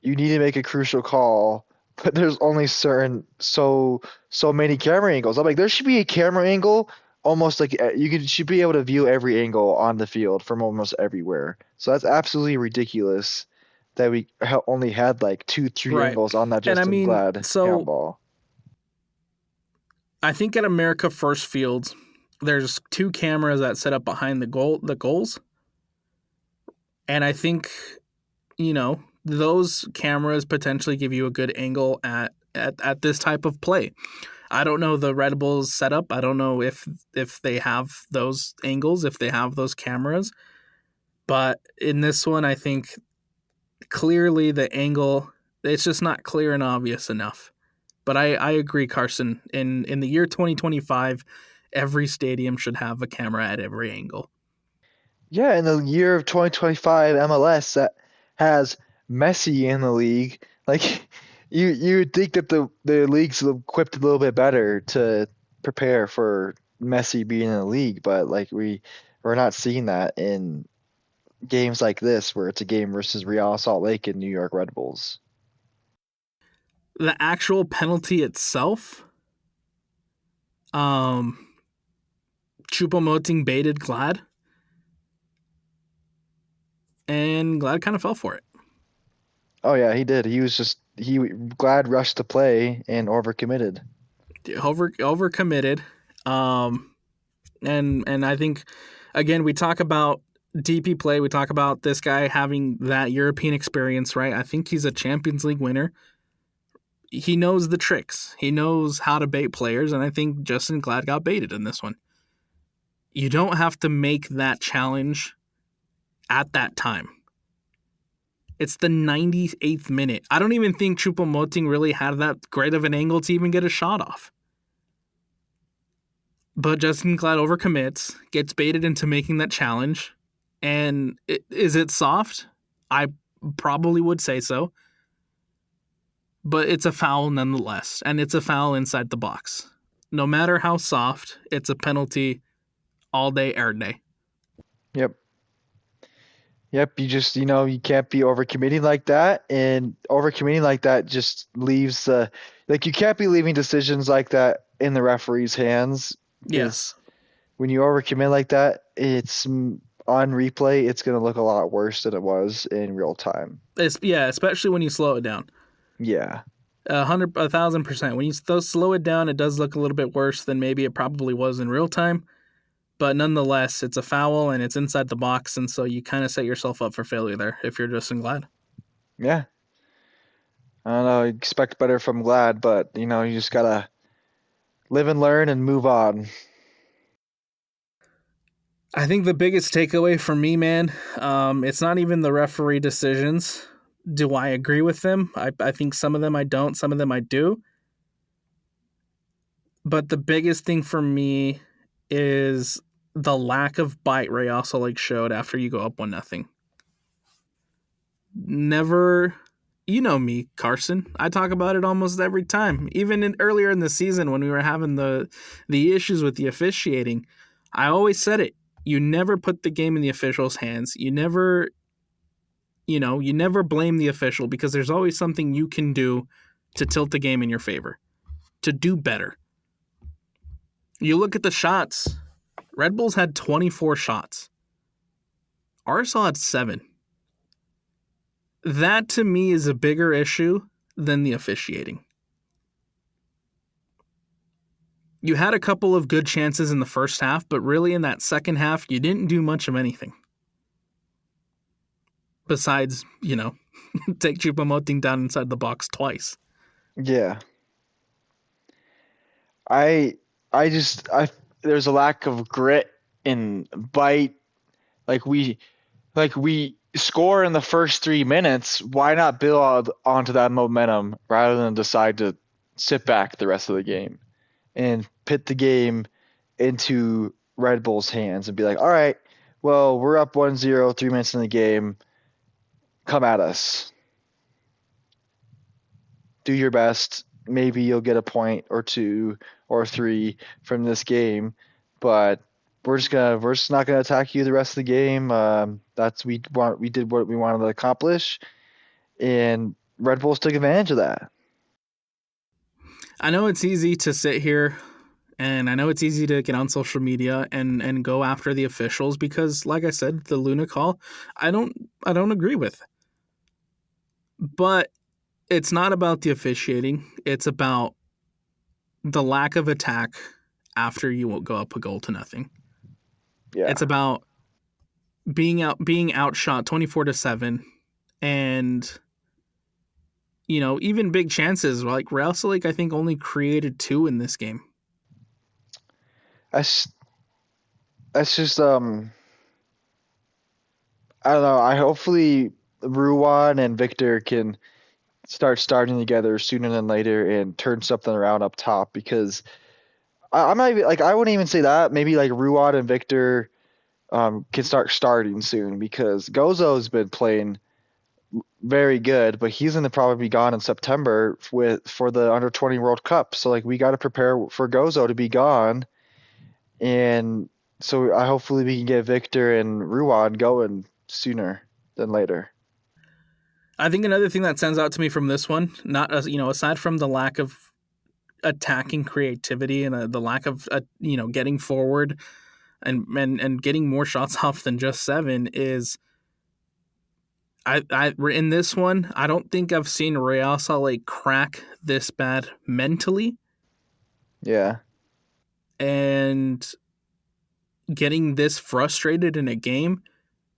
you need to make a crucial call, but there's only so many camera angles. I'm like, there should be a camera angle almost like should be able to view every angle on the field from almost everywhere. So that's absolutely ridiculous that we only had like two, three Right. angles on that And I Justin mean, Glad so handball. I think at America First Field, there's two cameras that set up behind the goals. And I think, those cameras potentially give you a good angle at this type of play. I don't know the Red Bulls setup. I don't know if they have those angles, if they have those cameras. But in this one, I think clearly the angle, it's just not clear and obvious enough. But I agree, Carson. In the year 2025, every stadium should have a camera at every angle. Yeah, in the year of 2025 MLS that has Messi in the league, like you would think that the league's equipped a little bit better to prepare for Messi being in the league, but like we're not seeing that in games like this where it's a game versus Real Salt Lake and New York Red Bulls. The actual penalty itself, Choupo-Moting baited Glad, and Glad kind of fell for it. Oh yeah, he did. He Glad rushed to play and overcommitted. Overcommitted, and I think again we talk about DP play, we talk about this guy having that European experience, right? I think he's a Champions League winner. He knows the tricks. He knows how to bait players, and I think Justin Glad got baited in this one. You don't have to make that challenge at that time. It's the 98th minute. I don't even think Choupo-Moting really had that great of an angle to even get a shot off. But Justin Glad overcommits, gets baited into making that challenge. And is it soft? I probably would say so. But it's a foul nonetheless. And it's a foul inside the box. No matter how soft, it's a penalty all day, every day. Yep. Yep, you just, you can't be overcommitting like that, and overcommitting like that just leaves like you can't be leaving decisions like that in the referee's hands. Yes. When you overcommit like that, it's on replay, it's going to look a lot worse than it was in real time. Especially when you slow it down. Yeah. 1,000%. When you slow it down, it does look a little bit worse than maybe it probably was in real time. But nonetheless, it's a foul and it's inside the box, and so you kind of set yourself up for failure there if you're Justin Glad. Yeah. I don't know, expect better from Glad, but, you just got to live and learn and move on. I think the biggest takeaway for me, man, it's not even the referee decisions. Do I agree with them? I think some of them I don't, some of them I do. But the biggest thing for me is the lack of bite Ray also showed after you go up 1-0. Never, you know me, Carson. I talk about it almost every time. Even earlier in the season when we were having the issues with the officiating, I always said it. You never put the game in the official's hands. You never blame the official, because there's always something you can do to tilt the game in your favor, to do better. You look at the shots. Red Bulls had 24 shots. RSL had 7. That, to me, is a bigger issue than the officiating. You had a couple of good chances in the first half, but really in that second half, you didn't do much of anything. Besides, take Choupo-Moting down inside the box twice. Yeah. There's a lack of grit and bite. Like we score in the first 3 minutes. Why not build onto that momentum rather than decide to sit back the rest of the game and put the game into Red Bull's hands and be like, all right, well, we're up 1-0, 3 minutes in the game. Come at us. Do your best. Maybe you'll get a point or 2 or 3 from this game, but we're just not gonna attack you the rest of the game. We did what we wanted to accomplish, and Red Bulls took advantage of that. I know it's easy to sit here, and I know it's easy to get on social media and go after the officials, because, like I said, the Luna call, I don't agree with. But it's not about the officiating. It's about the lack of attack after you go up a goal to nothing. Yeah. It's about being outshot 24-7, and even big chances. Like Real Salt, I think only created 2 in this game. That's just I don't know. I hopefully Ruan and Victor can starting together sooner than later and turn something around up top, because I'm not even I wouldn't even say that. Maybe Ruan and Victor can start starting soon, because Gozo's been playing very good, but he's going to probably be gone in September for the Under-20 World Cup. So we got to prepare for Gozo to be gone, and so hopefully we can get Victor and Ruan going sooner than later. I think another thing that stands out to me from this one, not aside from the lack of attacking creativity and the lack of getting forward and getting more shots off than just 7, is I in this one, I don't think I've seen Real Salt crack this bad mentally. Yeah. And getting this frustrated in a game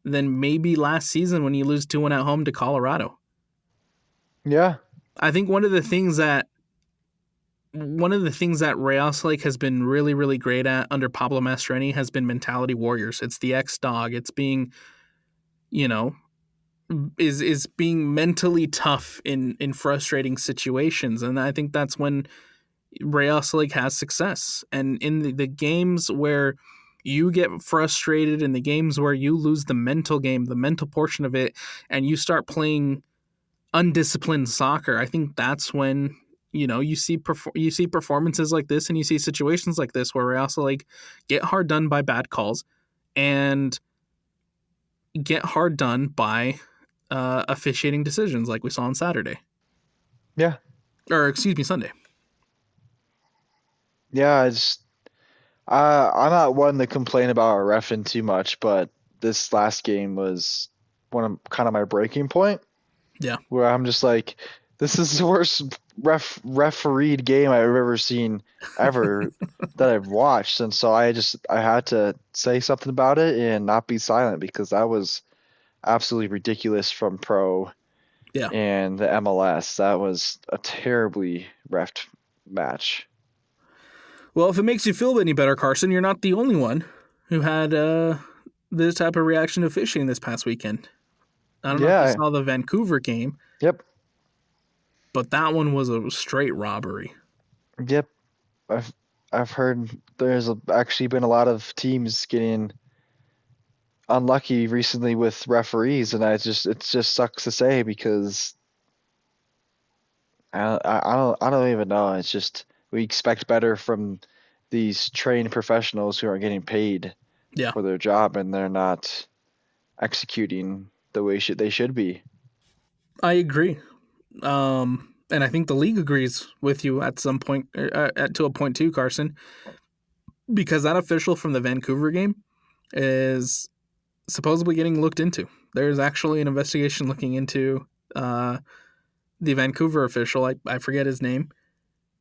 than maybe last season when you lose 2-1 at home to Colorado. Yeah. I think one of the things that Real Salt Lake has been really, really great at under Pablo Mastroeni has been mentality warriors. It's the X-Dog. It's being, is being mentally tough in frustrating situations. And I think that's when Real Salt Lake has success. And in the games where you get frustrated, in the games where you lose the mental game, the mental portion of it, and you start playing undisciplined soccer, I think that's when you see performances like this, and you see situations like this where Real Salt Lake get hard done by bad calls and get hard done by officiating decisions like we saw on Saturday. Yeah. Or excuse me, Sunday. Yeah, I'm not one to complain about our reffing too much, but this last game was kind of my breaking point. Yeah. Where I'm just like, this is the worst refereed game I've ever seen ever that I've watched, and so I had to say something about it and not be silent, because that was absolutely ridiculous from Pro. Yeah. And the MLS. That was a terribly reffed match. Well, if it makes you feel any better, Carson, you're not the only one who had this type of reaction to officiating this past weekend. I don't know if you saw the Vancouver game. Yep. But that one was a straight robbery. Yep. I've heard there's actually been a lot of teams getting unlucky recently with referees, and it just sucks to say, because I don't even know. It's just, we expect better from these trained professionals who are getting paid for their job, and they're not executing the way they should be. I agree. And I think the league agrees with you at some point, to a point too, Carson, because that official from the Vancouver game is supposedly getting looked into. There's actually an investigation looking into the Vancouver official. I forget his name.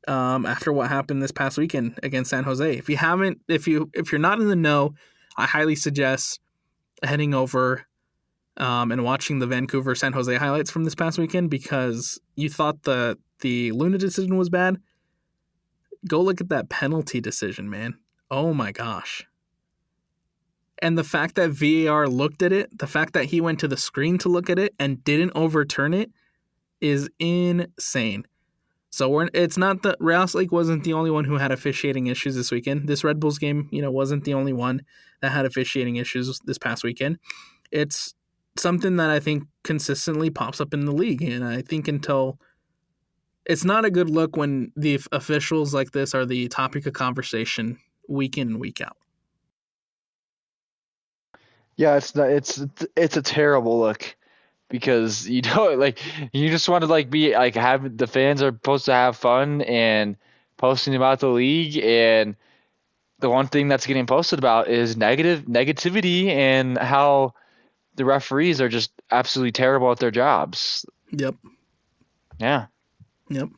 After what happened this past weekend against San Jose. If you're not in the know, I highly suggest heading over and watching the Vancouver San Jose highlights from this past weekend, because you thought the Luna decision was bad. Go look at that penalty decision, man. Oh my gosh. And the fact that VAR looked at it, the fact that he went to the screen to look at it and didn't overturn it, is insane. So it's not that Real Salt Lake wasn't the only one who had officiating issues this weekend. This Red Bulls game, wasn't the only one that had officiating issues this past weekend. It's something that I think consistently pops up in the league, and I think it's not a good look when the officials like this are the topic of conversation week in and week out. Yeah, it's a terrible look, because you just want to be have the fans are supposed to have fun and posting about the league, and the one thing that's getting posted about is negativity and how the referees are just absolutely terrible at their jobs. Yep. Yeah. Yep.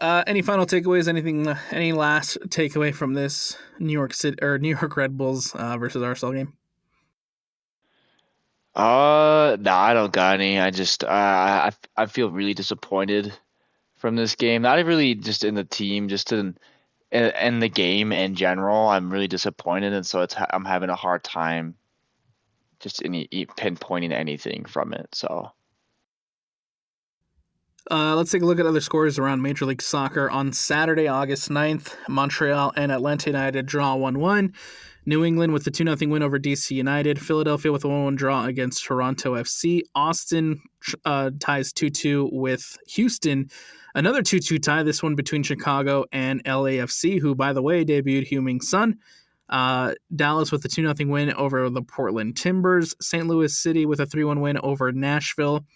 Any final takeaways? Any last takeaway from this New York Red Bulls versus RSL game? No, I don't got any. I just I feel really disappointed from this game. Not really just in the team, just in the game in general. I'm really disappointed, and so I'm having a hard time just pinpointing anything from it. So let's take a look at other scores around Major League Soccer. On Saturday, August 9th, Montreal and Atlanta United draw 1-1. New England with a 2-0 win over DC United. Philadelphia with a 1-1 draw against Toronto FC. Austin ties 2-2 with Houston. Another 2-2 tie, this one between Chicago and LAFC, who, by the way, debuted Heung-min Son. Dallas with a 2-0 win over the Portland Timbers. St. Louis City with a 3-1 win over Nashville.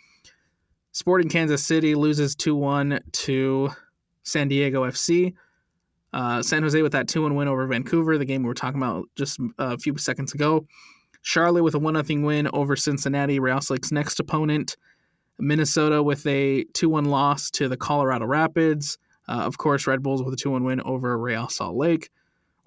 Sporting Kansas City loses 2-1 to San Diego FC. San Jose with that 2-1 win over Vancouver, the game we were talking about just a few seconds ago. Charlotte with a 1-0 win over Cincinnati, Real Salt Lake's next opponent. Minnesota with a 2-1 loss to the Colorado Rapids. Of course, Red Bulls with a 2-1 win over Real Salt Lake.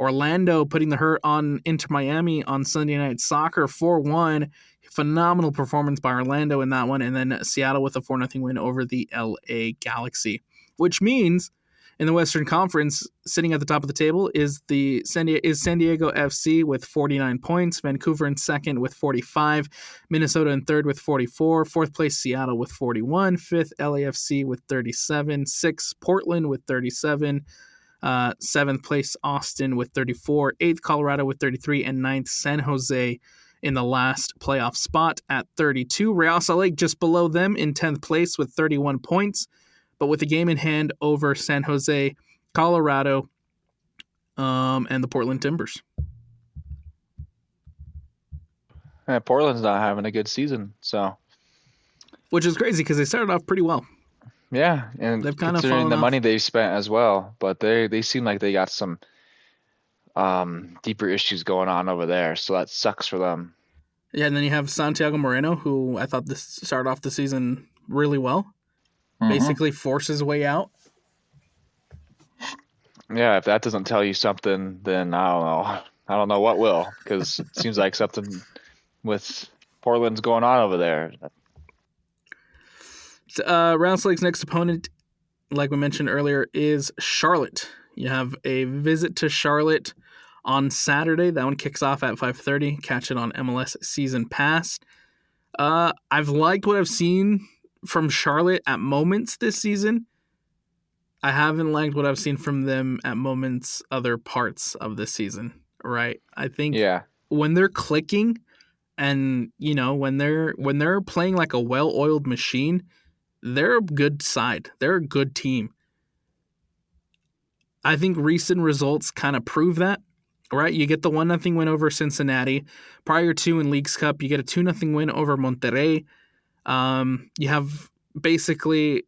Orlando putting the hurt on Inter Miami on Sunday Night Soccer 4-1. Phenomenal performance by Orlando in that one. And then Seattle with a 4-0 win over the LA Galaxy, which means in the Western Conference, sitting at the top of the table is San Diego FC with 49 points, Vancouver in second with 45, Minnesota in third with 44, fourth place Seattle with 41, fifth LAFC with 37, sixth Portland with 37, seventh place Austin with 34, eighth Colorado with 33, and ninth San Jose in the last playoff spot at 32. Real Salt Lake just below them in 10th place with 31 points. But with a game in hand over San Jose, Colorado, and the Portland Timbers. Portland's not having a good season, so. Which is crazy because they started off pretty well. Yeah, and they've kind of considering the off. money they've spent as well, but they seem like they got some deeper issues going on over there, so that sucks for them. Yeah, and then you have Santiago Moreno, who I thought this started off the season really well. Basically force his way out. Yeah, if that doesn't tell you something, then I don't know. I don't know what will, because it seems like something with Portland's going on over there. Real Salt Lake's next opponent, like we mentioned earlier, is Charlotte. You have a visit to Charlotte on Saturday. That one kicks off at 5:30. Catch it on MLS Season Pass. I've liked what I've seen from Charlotte at moments this season. I haven't liked what I've seen from them at moments other parts of this season, right? I think when they're clicking and, you know, when they're playing like a well-oiled machine, they're a good side. They're a good team. I think recent results kind of prove that, right? You get the 1-0 win over Cincinnati. Prior to in Leagues Cup, you get a 2-0 win over Monterrey. You have basically,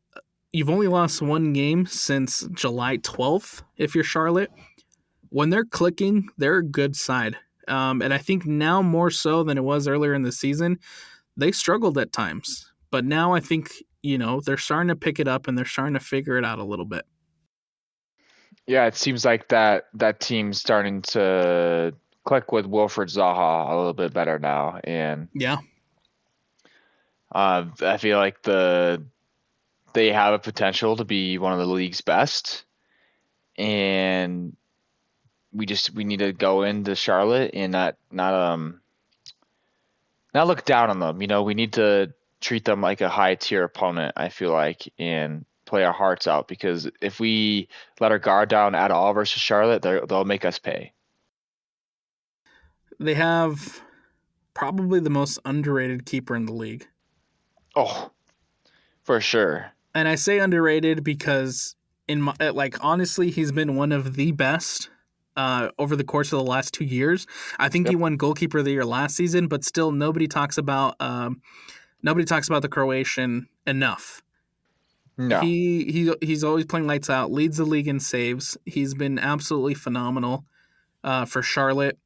you've only lost one game since July 12th if you're Charlotte. When they're clicking, they're a good side. And I think now more so than it was earlier in the season, they struggled at times. But now I think, you know, they're starting to pick it up and they're starting to figure it out a little bit. Yeah, it seems like that team's starting to click with Wilfred Zaha a little bit better now. And yeah. I feel like they have a potential to be one of the league's best, and we need to go into Charlotte and not look down on them. You know, we need to treat them like a high tier opponent, I feel like, and play our hearts out, because if we let our guard down at all versus Charlotte, they'll make us pay. They have probably the most underrated keeper in the league. Oh, for sure. And I say underrated because honestly, he's been one of the best over the course of the last 2 years. I think he won goalkeeper of the year last season, but still nobody talks about the Croatian enough. No. He's always playing lights out, leads the league in saves. He's been absolutely phenomenal for Charlotte,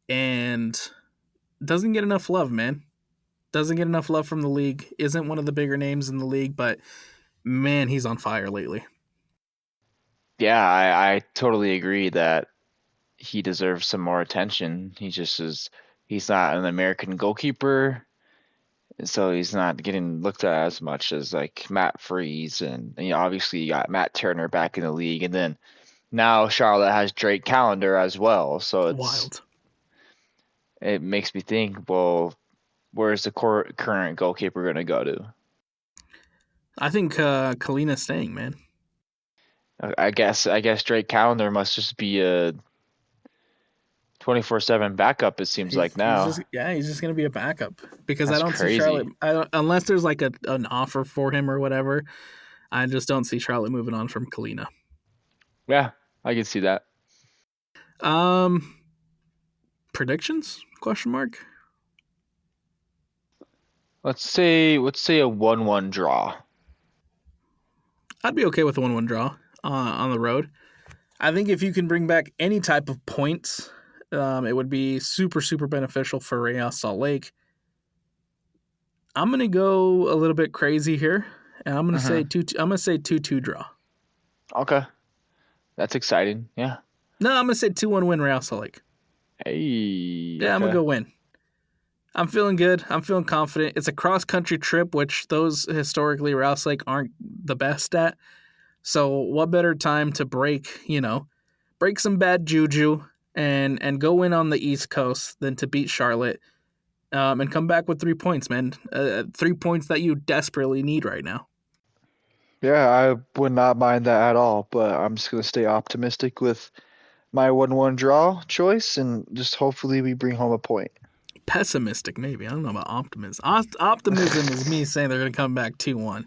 and doesn't get enough love, man. Doesn't get enough love from the league. Isn't one of the bigger names in the league, but man, he's on fire lately. Yeah, I totally agree that he deserves some more attention. He's not an American goalkeeper, so he's not getting looked at as much as like Matt Freese, and you know, obviously you got Matt Turner back in the league, and then now Charlotte has Drake Callender as well. So it's wild. It makes me think, well, where's the current goalkeeper going to go to? I think Kalina's staying, man. I guess Drake Callender must just be a 24/7 backup. It seems like now. He's just gonna be a backup because That's I don't crazy. see Charlotte. Unless there's like an offer for him or whatever, I just don't see Charlotte moving on from Kalina. Yeah, I can see that. Predictions? Question mark. Let's say a 1-1 draw. I'd be okay with a 1-1 draw on the road. I think if you can bring back any type of points, it would be super, super beneficial for Real Salt Lake. I'm gonna go a little bit crazy here, and I'm gonna say 2-2 draw. Okay, that's exciting. Yeah, No, I'm gonna say 2-1 win Real Salt Lake. Hey, Yeah, I'm gonna go win. I'm feeling good. I'm feeling confident. It's a cross-country trip, which those historically Real Salt Lake aren't the best at. So what better time to break some bad juju and go in on the East Coast than to beat Charlotte and come back with 3 points, man. 3 points that you desperately need right now. Yeah, I would not mind that at all, but I'm just gonna stay optimistic with my 1-1 draw choice, and just hopefully we bring home a point. Pessimistic, maybe. I don't know about optimism. Optimism is me saying they're going to come back 2-1.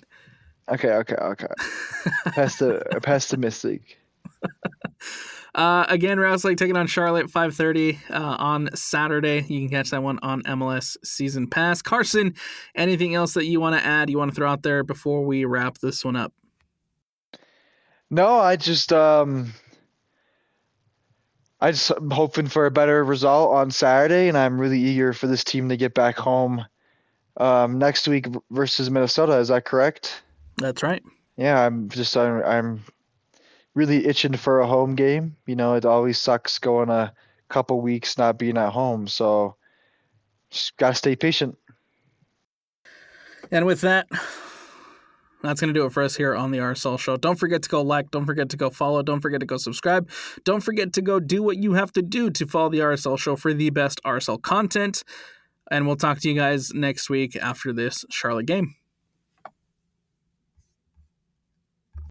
Okay. Pessimistic. Again, Rouse Lake taking on Charlotte 5:30 on Saturday. You can catch that one on MLS Season Pass. Carson, anything else that you want to add? You want to throw out there before we wrap this one up? No, I just am hoping for a better result on Saturday, and I'm really eager for this team to get back home next week versus Minnesota. Is that correct? That's right. Yeah, I'm really itching for a home game. It always sucks going a couple weeks not being at home, so just gotta stay patient. And with that, that's going to do it for us here on the RSL Show. Don't forget to go like, don't forget to go follow, don't forget to go subscribe, don't forget to go do what you have to do to follow the RSL Show for the best RSL content. And we'll talk to you guys next week after this Charlotte game.